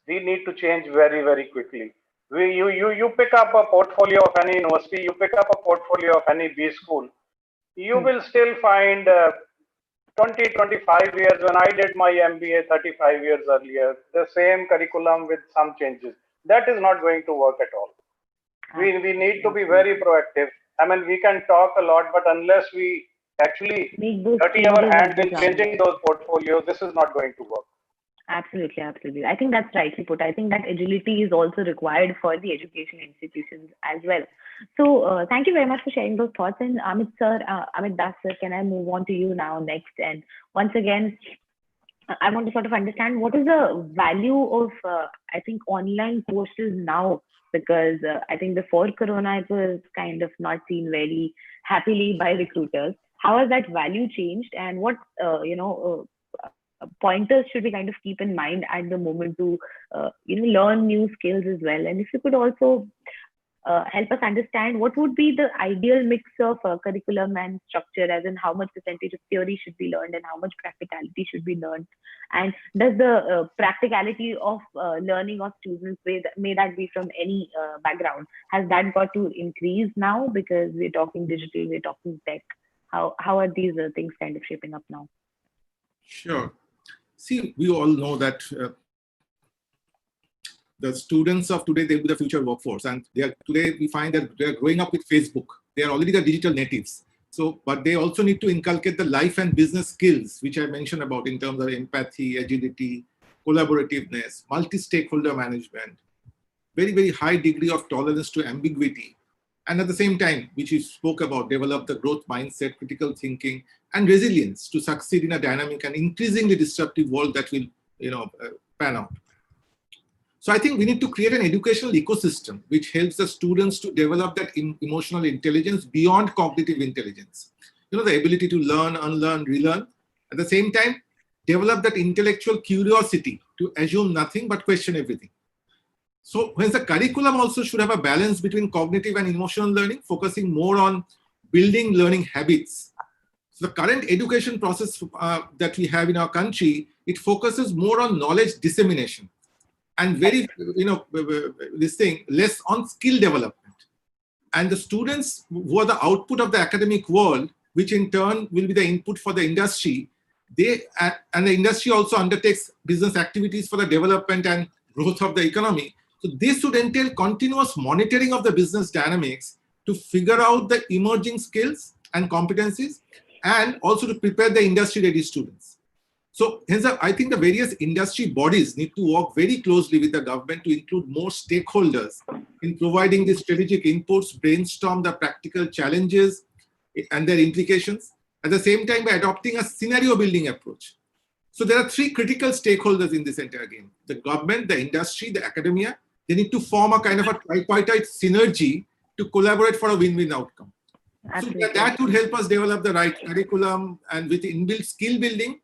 We need to change very, very quickly. You pick up a portfolio of any university, you pick up a portfolio of any B school, you will still find 20, 25 years when I did my MBA 35 years earlier, the same curriculum with some changes. That is not going to work at all. We need to be very proactive. I mean, we can talk a lot, but unless we actually dirty our hands in changing those portfolios, this is not going to work. Absolutely, absolutely. I think that's rightly put. I think that agility is also required for the education institutions as well. So thank you very much for sharing those thoughts. And Amit sir, Amit Das sir, can I move on to you now next? And once again, I want to sort of understand what is the value of, I think, online courses now, because I think before Corona, it was kind of not seen very happily by recruiters. How has that value changed, and what, pointers should we kind of keep in mind at the moment to, learn new skills as well? And if you could also help us understand what would be the ideal mix of curriculum and structure, as in how much percentage of theory should be learned and how much practicality should be learned, and does the practicality of learning of students, may that be from any background, has that got to increase now because we're talking digital, we're talking tech? How are these things kind of shaping up now? Sure. See, we all know that the students of today, they'll be the future workforce. And today we find that they're growing up with Facebook. They are already the digital natives. So, but they also need to inculcate the life and business skills, which I mentioned about in terms of empathy, agility, collaborativeness, multi-stakeholder management, very, very high degree of tolerance to ambiguity. And at the same time, which you spoke about, develop the growth mindset, critical thinking, and resilience to succeed in a dynamic and increasingly disruptive world that will, pan out. So I think we need to create an educational ecosystem which helps the students to develop that emotional intelligence beyond cognitive intelligence. The ability to learn, unlearn, relearn. At the same time, develop that intellectual curiosity to assume nothing but question everything. So hence the curriculum also should have a balance between cognitive and emotional learning, focusing more on building learning habits. So the current education process that we have in our country, it focuses more on knowledge dissemination and very, less on skill development. And the students who are the output of the academic world, which in turn will be the input for the industry, and the industry also undertakes business activities for the development and growth of the economy. So this should entail continuous monitoring of the business dynamics to figure out the emerging skills and competencies, and also to prepare the industry-ready students. So hence, I think the various industry bodies need to work very closely with the government to include more stakeholders in providing the strategic inputs, brainstorm the practical challenges and their implications, at the same time by adopting a scenario building approach. So there are three critical stakeholders in this entire game: the government, the industry, the academia. They need to form a kind of a tripartite synergy to collaborate for a win-win outcome. Absolutely. So that would help us develop the right curriculum and with inbuilt skill building.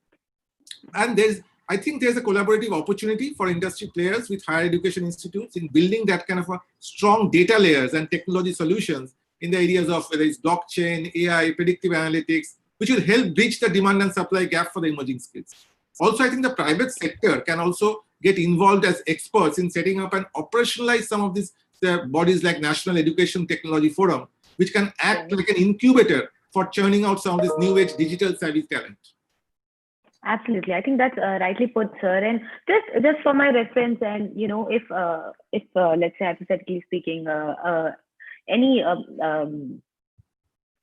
And I think there's a collaborative opportunity for industry players with higher education institutes in building that kind of a strong data layers and technology solutions in the areas of whether it's blockchain, AI, predictive analytics, which will help bridge the demand and supply gap for the emerging skills. Also, I think the private sector can also get involved as experts in setting up and operationalize some of these bodies like National Education Technology Forum, which can act like an incubator for churning out some of this new age digital savvy talent. Absolutely, I think that's rightly put, sir. And just for my reference, and if let's say hypothetically speaking, any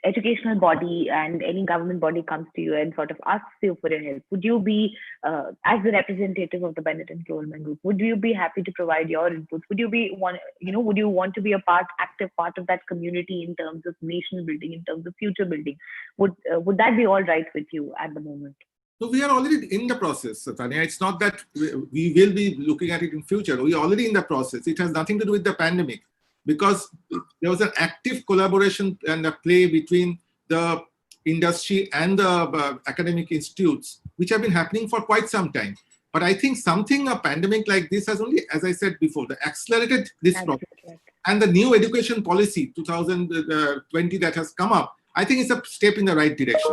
educational body and any government body comes to you and sort of asks you for your help, would you be, as the representative of the Bennett and Coleman Group, would you be happy to provide your inputs? Would you would you want to be a active part of that community in terms of nation building, in terms of future building? Would that be all right with you at the moment? So we are already in the process, Tanya. It's not that we will be looking at it in future. We are already in the process. It has nothing to do with the pandemic, because there was an active collaboration and a play between the industry and the academic institutes, which have been happening for quite some time. But I think a pandemic like this has only, as I said before, accelerated this process. And the new education policy 2020 that has come up, I think it's a step in the right direction.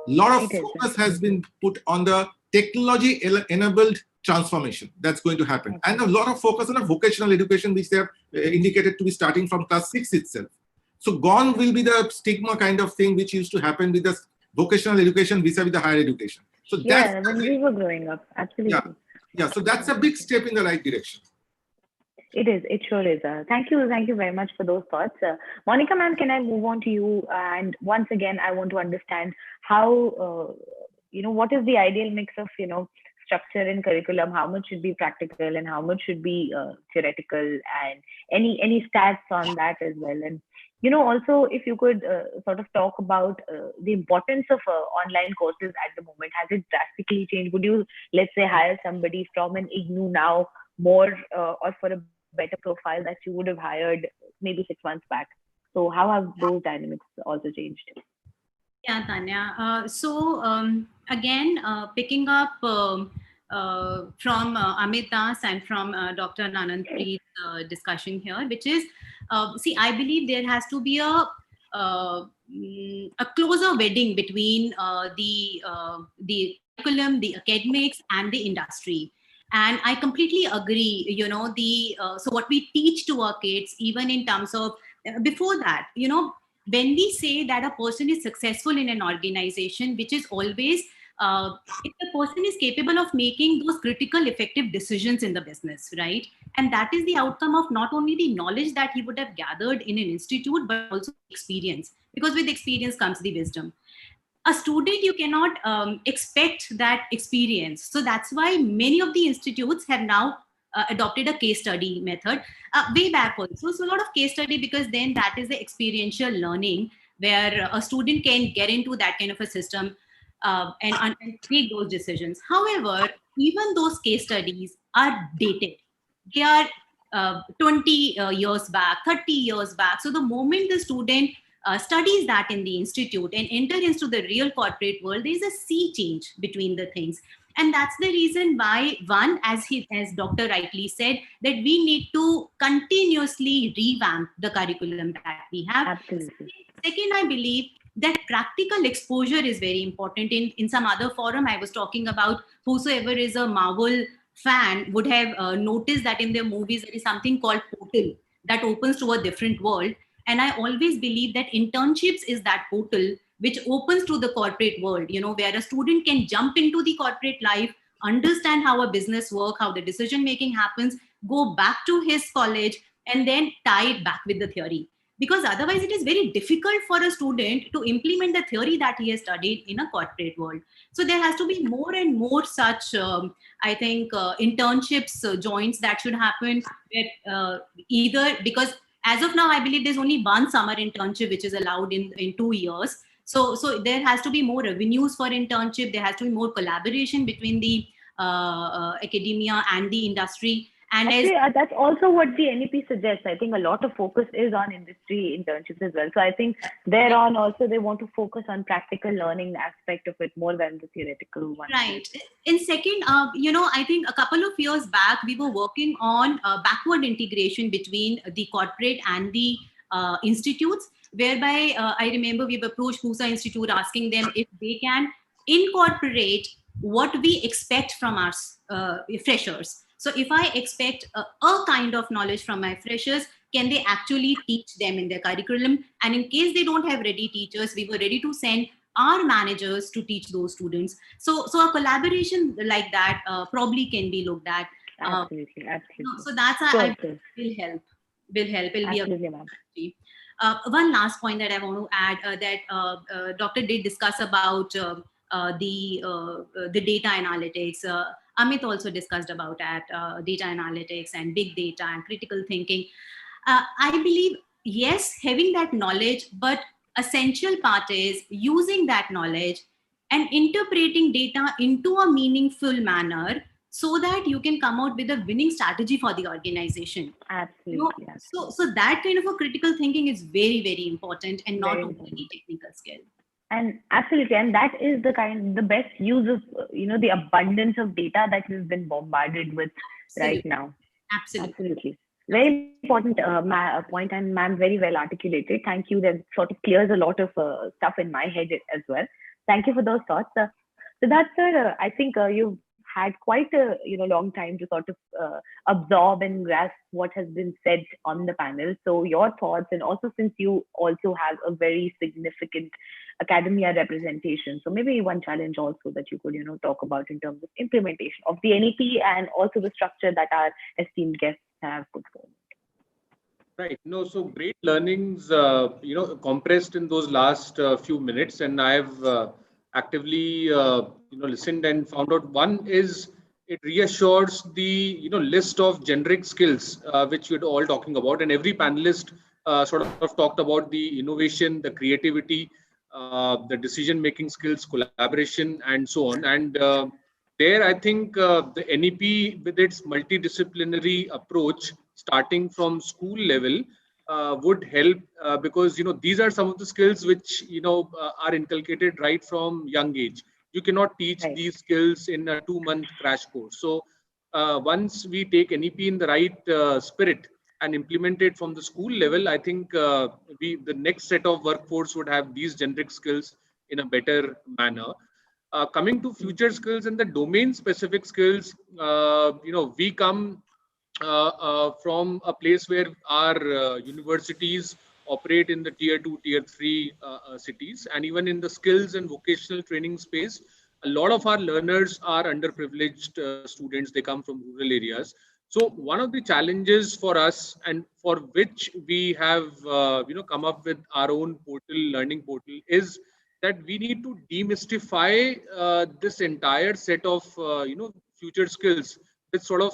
A lot of focus has been put on the technology-enabled transformation that's going to happen. And a lot of focus on a vocational education, which they have indicated to be starting from class 6 itself. So gone will be the stigma kind of thing which used to happen with the vocational education vis-a-vis the higher education. So that's when we were growing up, absolutely. Yeah. So that's a big step in the right direction. It is. It sure is. Thank you very much for those thoughts. Monica, ma'am, can I move on to you? And once again, I want to understand how, what is the ideal mix of, structure and curriculum? How much should be practical and how much should be theoretical? And any stats on that as well? And, also, if you could sort of talk about the importance of online courses at the moment. Has it drastically changed? Would you, let's say, hire somebody from an IGNOU now more or for a better profile that you would have hired maybe 6 months back? So how have those dynamics also changed? Yeah, Tanya. Again, picking up from Amit Das and from Dr. Anandpreet's discussion here, which is, I believe there has to be a closer wedding between the curriculum, the academics, and the industry. And I completely agree, so what we teach to our kids, even in terms of, before that, when we say that a person is successful in an organization, which is always, if the person is capable of making those critical, effective decisions in the business, right? And that is the outcome of not only the knowledge that he would have gathered in an institute, but also experience, because with experience comes the wisdom. A student, you cannot expect that experience. So that's why many of the institutes have now adopted a case study method way back also. So a lot of case study, because then that is the experiential learning where a student can get into that kind of a system and take those decisions. However, even those case studies are dated. They are 20 years back, 30 years back. So the moment the student studies that in the institute and enter into the real corporate world, there is a sea change between the things. And that's the reason why, one, as Dr. rightly said, that we need to continuously revamp the curriculum that we have. Absolutely. Second, I believe that practical exposure is very important. In some other forum, I was talking about whosoever is a Marvel fan would have noticed that in their movies, there is something called portal that opens to a different world. And I always believe that internships is that portal which opens to the corporate world, where a student can jump into the corporate life, understand how a business works, how the decision-making happens, go back to his college, and then tie it back with the theory. Because otherwise it is very difficult for a student to implement the theory that he has studied in a corporate world. So there has to be more and more such, I think, internships, joints that should happen, either because as of now, I believe there's only one summer internship which is allowed in 2 years. So there has to be more revenues for internship. There has to be more collaboration between the academia and the industry. And actually, that's also what the NEP suggests. I think a lot of focus is on industry internships as well. So I think thereon also they want to focus on practical learning aspect of it more than the theoretical one. Right. In second, I think a couple of years back, we were working on backward integration between the corporate and the institutes, whereby I remember we've approached Musa Institute asking them if they can incorporate what we expect from our freshers. So if I expect a kind of knowledge from my freshers, can they actually teach them in their curriculum? And in case they don't have ready teachers, we were ready to send our managers to teach those students. So a collaboration like that probably can be looked at. Absolutely. So that's I will help. Will absolutely, be a one last point that I want to add that Doctor did discuss about the data analytics. Amit also discussed about that, data analytics and big data and critical thinking. I believe, yes, having that knowledge, but essential part is using that knowledge and interpreting data into a meaningful manner so that you can come out with a winning strategy for the organization. Absolutely. So that kind of a critical thinking is very, very important, and not only technical skill. And absolutely, and that is the best use of the abundance of data that we've been bombarded with right now. Absolutely. Very important point, and ma'am, very well articulated. Thank you. That sort of clears a lot of stuff in my head as well. Thank you for those thoughts. Siddharth sir, I think you've had quite a long time to sort of absorb and grasp what has been said on the panel. So your thoughts, and also since you also have a very significant academia representation, so maybe one challenge also that you could talk about in terms of implementation of the NEP and also the structure that our esteemed guests have put forward. Right. No, so great learnings, compressed in those last few minutes, and I've actively, listened and found out. One is it reassures the, list of generic skills which we're all talking about, and every panelist sort of talked about the innovation, the creativity, the decision-making skills, collaboration, and so on. And there, I think the NEP, with its multidisciplinary approach, starting from school level, would help because these are some of the skills which are inculcated right from young age. You cannot teach these skills in a 2-month crash course. So once we take NEP in the right spirit and implement it from the school level, I think the next set of workforce would have these generic skills in a better manner. Coming to future skills and the domain specific skills, we come from a place where our universities operate in the tier 2, tier 3 cities, and even in the skills and vocational training space, a lot of our learners are underprivileged students. They come from rural areas. So one of the challenges for us, and for which we have come up with our own portal, learning portal, is that we need to demystify this entire set of future skills, which sort of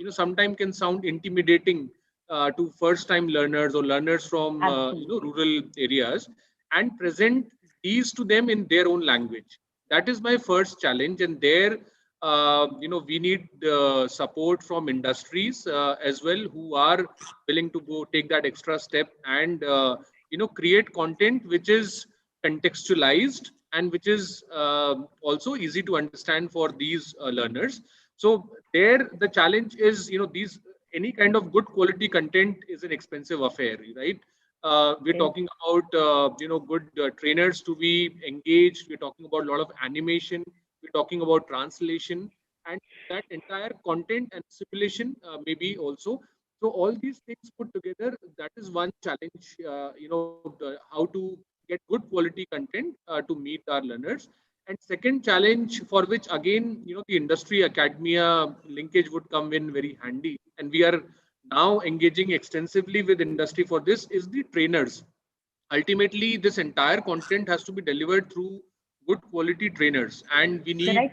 sometimes can sound intimidating to first-time learners or learners from rural areas, and present these to them in their own language. That is my first challenge, and there we need support from industries as well, who are willing to go take that extra step and create content which is contextualized and which is also easy to understand for these learners. So there the challenge is, these any kind of good quality content is an expensive affair, right? We're talking about good trainers to be engaged. We're talking about a lot of animation. We're talking about translation, and that entire content and simulation maybe also. So all these things put together, that is one challenge. How to get good quality content to meet our learners. And second challenge, for which again, the industry academia linkage would come in very handy, and we are now engaging extensively with industry for this, is the trainers. Ultimately, this entire content has to be delivered through good quality trainers, and we need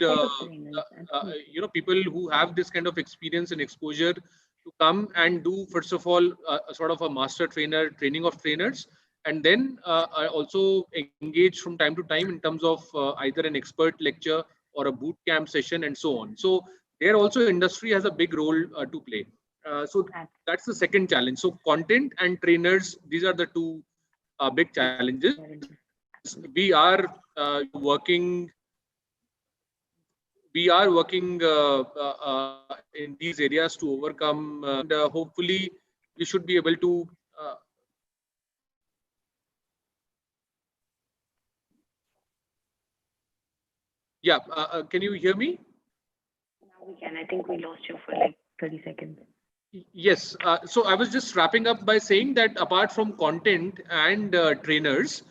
people who have this kind of experience and exposure to come and do, first of all, a sort of a master trainer training of trainers, and then I also engage from time to time in terms of either an expert lecture or a boot camp session and so on. So there also industry has a big role to play. So that's the second challenge. So content and trainers, these are the two big challenges. We are working in these areas to overcome, and hopefully we should be able to can you hear me? Now we can. I think we lost you for like 30 seconds. Yes. So I was just wrapping up by saying that apart from content and trainers,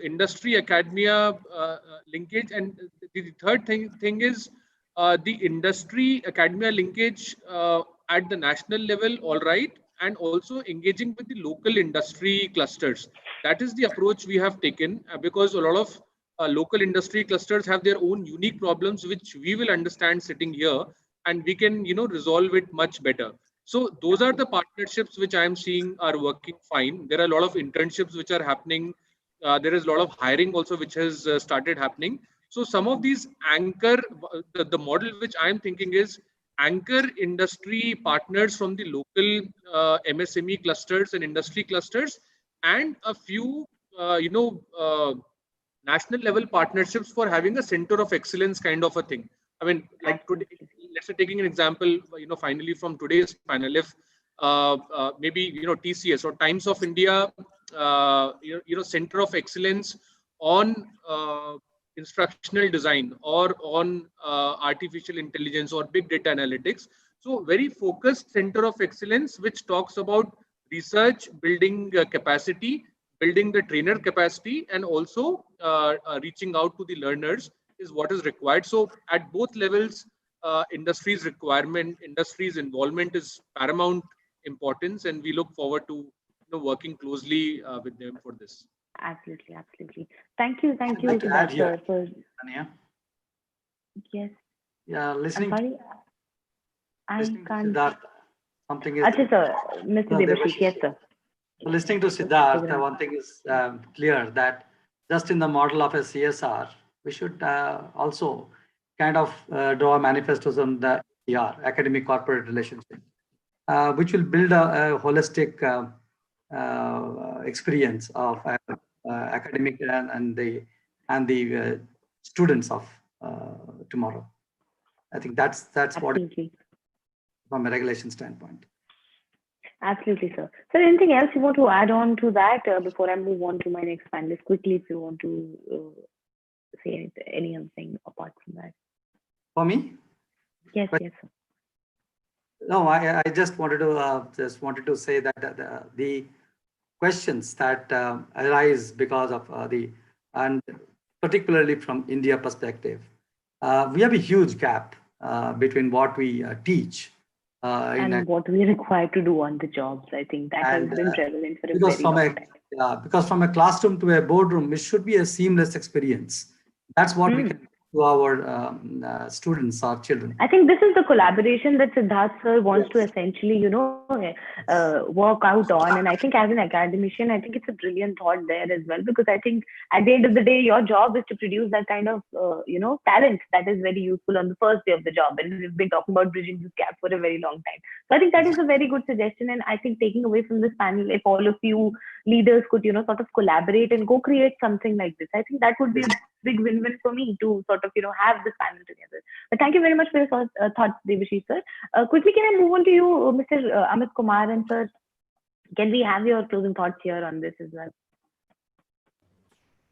industry academia linkage, and the third thing is the industry academia linkage at the national level, all right, and also engaging with the local industry clusters. That is the approach we have taken, because a lot of local industry clusters have their own unique problems, which we will understand sitting here, and we can resolve it much better. So those are the partnerships which I am seeing are working fine. There are a lot of internships which are happening. There is a lot of hiring also which has started happening. So some of these anchor, the model which I am thinking is anchor industry partners from the local MSME clusters and industry clusters, and a few national level partnerships for having a center of excellence kind of a thing. I mean, like today, let's say taking an example, finally from today's panel, if maybe TCS or Times of India, center of excellence on instructional design or on artificial intelligence or big data analytics. So very focused center of excellence which talks about research, building capacity, building the trainer capacity, and also reaching out to the learners is what is required. So at both levels, industry's requirement, industry's involvement is paramount importance, and we look forward to working closely with them for this. Absolutely, absolutely. Thank you, Siddharth, sir. For... Yes. Yeah, listening. I'm sorry. I can't. Siddharth, something is. Achha, sir. Mr. Debashish, yes, sir. Listening to Siddharth, one thing is clear, that just in the model of a CSR, we should also kind of draw manifestos on the academic corporate relationship, which will build a holistic experience of academic and the students of tomorrow. I think that's Absolutely. What, from a regulation standpoint. Absolutely, sir. So anything else you want to add on to that before I move on to my next panelist? Quickly, if you want to say anything apart from that. For me? Yes, yes, sir. No, I just wanted to say that the questions that arise because of and particularly from India perspective, we have a huge gap between what we teach and what we require to do on the jobs. I think that has been prevalent for a very long time. Because from a classroom to a boardroom, it should be a seamless experience. That's what we can do to our students, our children. I think this is the collaboration that Siddharth sir wants to essentially, work out on. And I think as an academician, I think it's a brilliant thought there as well, because I think at the end of the day, your job is to produce that kind of, talent that is very useful on the first day of the job. And we've been talking about bridging this gap for a very long time. So I think that is a very good suggestion. And I think taking away from this panel, if all of you leaders could, sort of collaborate and go create something like this, I think that would be a big win-win for me to sort of, have this panel together. But thank you very much for your thoughts, Debashish sir. Quickly, can I move on to you, Mr. Amit Kumar, and sir, can we have your closing thoughts here on this as well?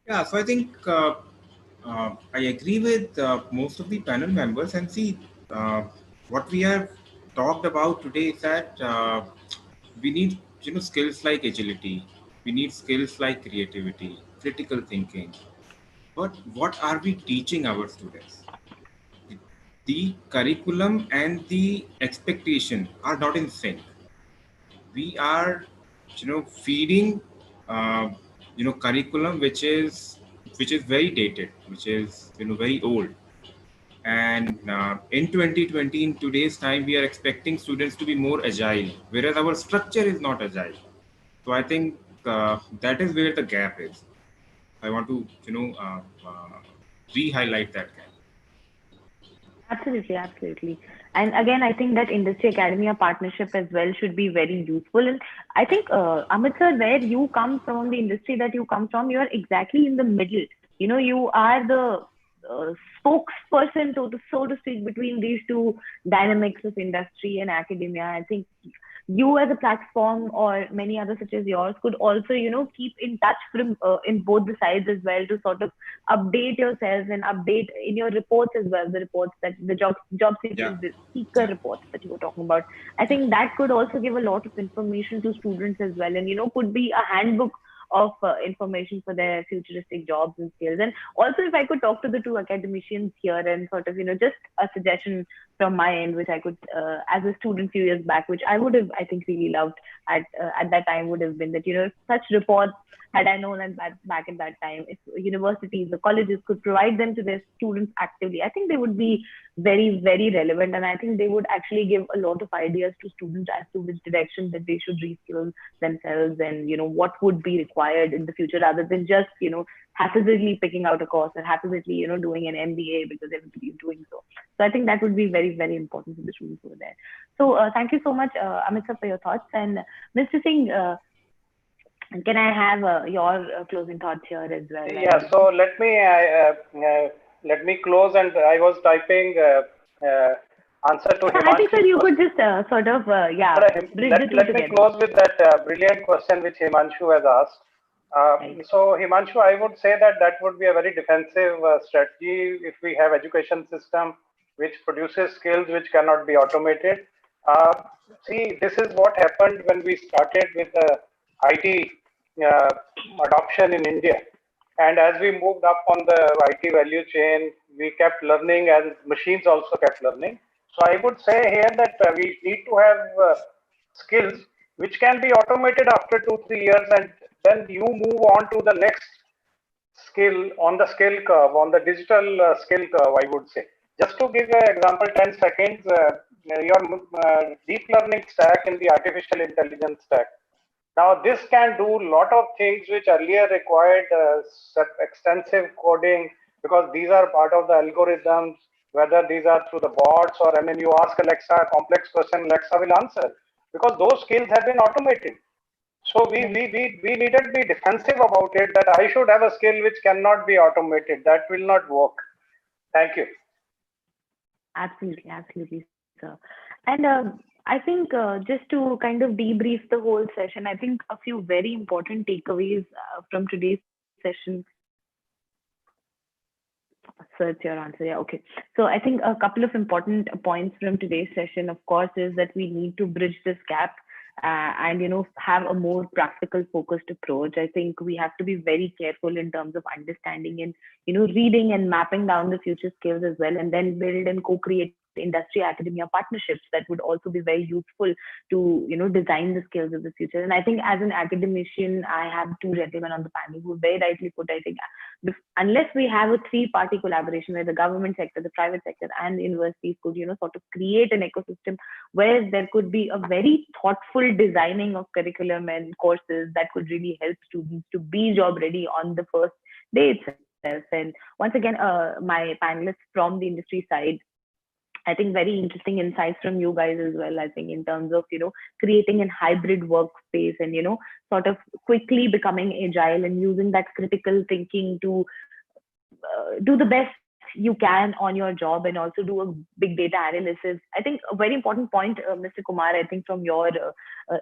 Yeah, so I think I agree with most of the panel members, and see what we have talked about today is that we need skills like agility, we need skills like creativity, critical thinking. But what are we teaching our students? The curriculum and the expectation are not in sync. We are, feeding, curriculum which is very dated, which is very old. And in 2020, in today's time, we are expecting students to be more agile, whereas our structure is not agile. So I think that is where the gap is. I want to, re-highlight that gap. Absolutely, absolutely. And again, I think that industry academia partnership as well should be very useful. And I think, Amit sir, where you come from, the industry that you come from, you are exactly in the middle. You know, you are the spokesperson, so to speak, between these two dynamics of industry and academia. I think you as a platform or many others such as yours could also, you know, keep in touch from in both the sides as well, to sort of update yourselves and update in your reports as well, the reports that the job Yeah. seeker reports that you were talking about. I think that could also give a lot of information to students as well, and, you know, could be a handbook of information for their futuristic jobs and skills. And also, if I could talk to the two academicians here and sort of, you know, just a suggestion from my end, which I could, as a student few years back, which I would have, I think, really loved at that time, would have been that, you know, if such reports, had I known at back at that time, if universities or colleges could provide them to their students actively, I think they would be very, very relevant. And I think they would actually give a lot of ideas to students as to which direction that they should reskill themselves, and, you know, what would be required in the future, rather than just, you know, haphazardly picking out a course or haphazardly, you know, doing an MBA because everybody is doing so. So I think that would be very, very important to the students over there. So thank you so much, Amit sir, for your thoughts. And Mr. Singh, can I have your closing thoughts here as well? Yeah, so let me close, and I was typing answer to I think, Himanshu. sir, you could just sort of, Let me close with that brilliant question which Himanshu has asked. Right. So Himanshu, I would say that that would be a very defensive strategy if we have education system which produces skills which cannot be automated. Uh, See, this is what happened when we started with the IT uh, adoption in India. And as we moved up on the IT value chain, we kept learning, and machines also kept learning. So I would say here that we need to have skills which can be automated after 2 3 years, and then you move on to the next skill on the skill curve, on the digital skill curve, I would say. Just to give an example, 10 seconds, your deep learning stack in the artificial intelligence stack. Now, this can do a lot of things which earlier required extensive coding, because these are part of the algorithms, whether these are through the bots or, I mean, you ask Alexa a complex question, Alexa will answer, because those skills have been automated. So we needed to be defensive about it, that I should have a skill which cannot be automated. That will not work. Thank you. Absolutely, absolutely, sir. And I think just to kind of debrief the whole session, I think a few very important takeaways from today's session. So it's your answer. Yeah, okay. So I think a couple of important points from today's session, of course, is that we need to bridge this gap and, you know, have a more practical focused approach. I think we have to be very careful in terms of understanding and, you know, reading and mapping down the future skills as well, and then build and co-create industry academia partnerships that would also be very useful to, you know, design the skills of the future. And I think as an academician, I have two gentlemen on the panel who very rightly put, I think, unless we have a three-party collaboration where the government sector, the private sector, and the universities could, you know, sort of create an ecosystem where there could be a very thoughtful designing of curriculum and courses that could really help students to be job ready on the first day itself. And once again, my panelists from the industry side, I think very interesting insights from you guys as well. I think in terms of, you know, creating a hybrid workspace and, you know, sort of quickly becoming agile and using that critical thinking to do the best you can on your job, and also do a big data analysis. I think a very important point, Mr. Kumar, I think from your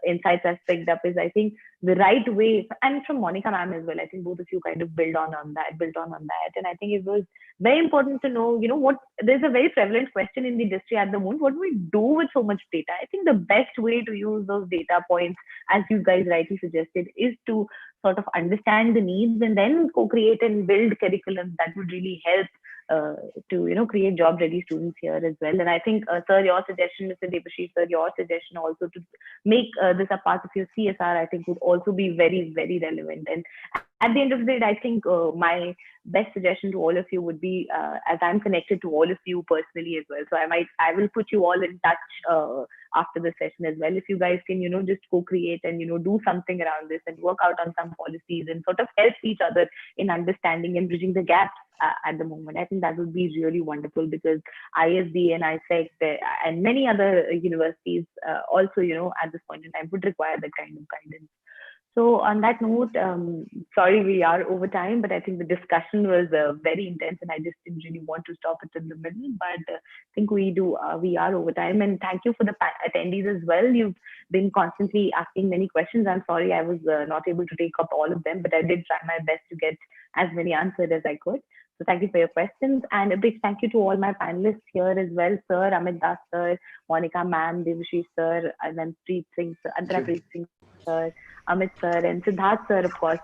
insights I've picked up is, I think the right way, and from Monica ma'am as well, I think both of you kind of built on that. And I think it was very important to know, you know, what, there's a very prevalent question in the industry at the moment, what do we do with so much data? I think the best way to use those data points, as you guys rightly suggested, is to sort of understand the needs and then co-create and build curriculum that would really help to create job ready students here as well. And I think, sir, your suggestion, Mr. Debashish sir, your suggestion also to make this a part of your CSR, I think would also be very, very relevant. And at the end of the day, I think my best suggestion to all of you would be, as I'm connected to all of you personally as well, so I will put you all in touch after the session as well. If you guys can, just co-create and, do something around this and work out on some policies and sort of help each other in understanding and bridging the gaps at the moment. I think that would be really wonderful, because ISD and ISEC and many other universities also, at this point in time would require that kind of guidance. So on that note, sorry we are over time, but I think the discussion was very intense, and I just didn't really want to stop it in the middle. But I think we are over time, and thank you for the attendees as well. You've been constantly asking many questions. I'm sorry I was not able to take up all of them, but I did try my best to get as many answered as I could. So thank you for your questions, and a big thank you to all my panelists here as well, Sir Amit Das sir, Monica ma'am, Debashish sir, and then Preet Singh sir, Andra Preet Singh sir, Amit sir, and Siddharth sir, of course,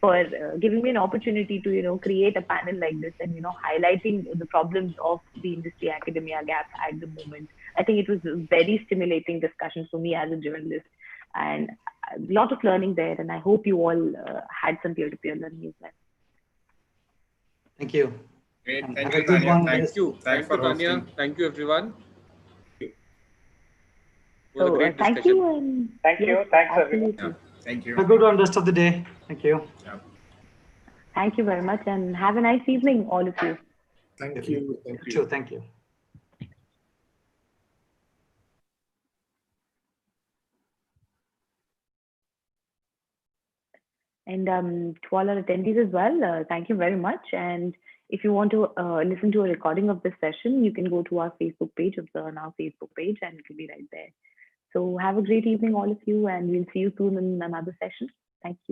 for giving me an opportunity to, create a panel like this and, highlighting the problems of the industry academia gap at the moment. I think it was a very stimulating discussion for me as a journalist, and a lot of learning there. And I hope you all had some peer-to-peer learning as well. Thank you. Great. And Thank have you, a good Tanya. one. Thank you. Thanks Thank you, for Tanya. hosting. Thank you, everyone. It was a So great thank discussion. you. And Thank you. yes, Thanks, everyone. absolutely. Yeah. Thank you. Have a good one rest of the day. Thank you. Yeah. Thank you very much, and have a nice evening, all of you. Thank you. Thank you. Sure. Thank you. And to all our attendees as well, thank you very much. And if you want to listen to a recording of this session, you can go to our Facebook page, ObserveNow Facebook page, and it will be right there. So have a great evening, all of you, and we'll see you soon in another session. Thank you.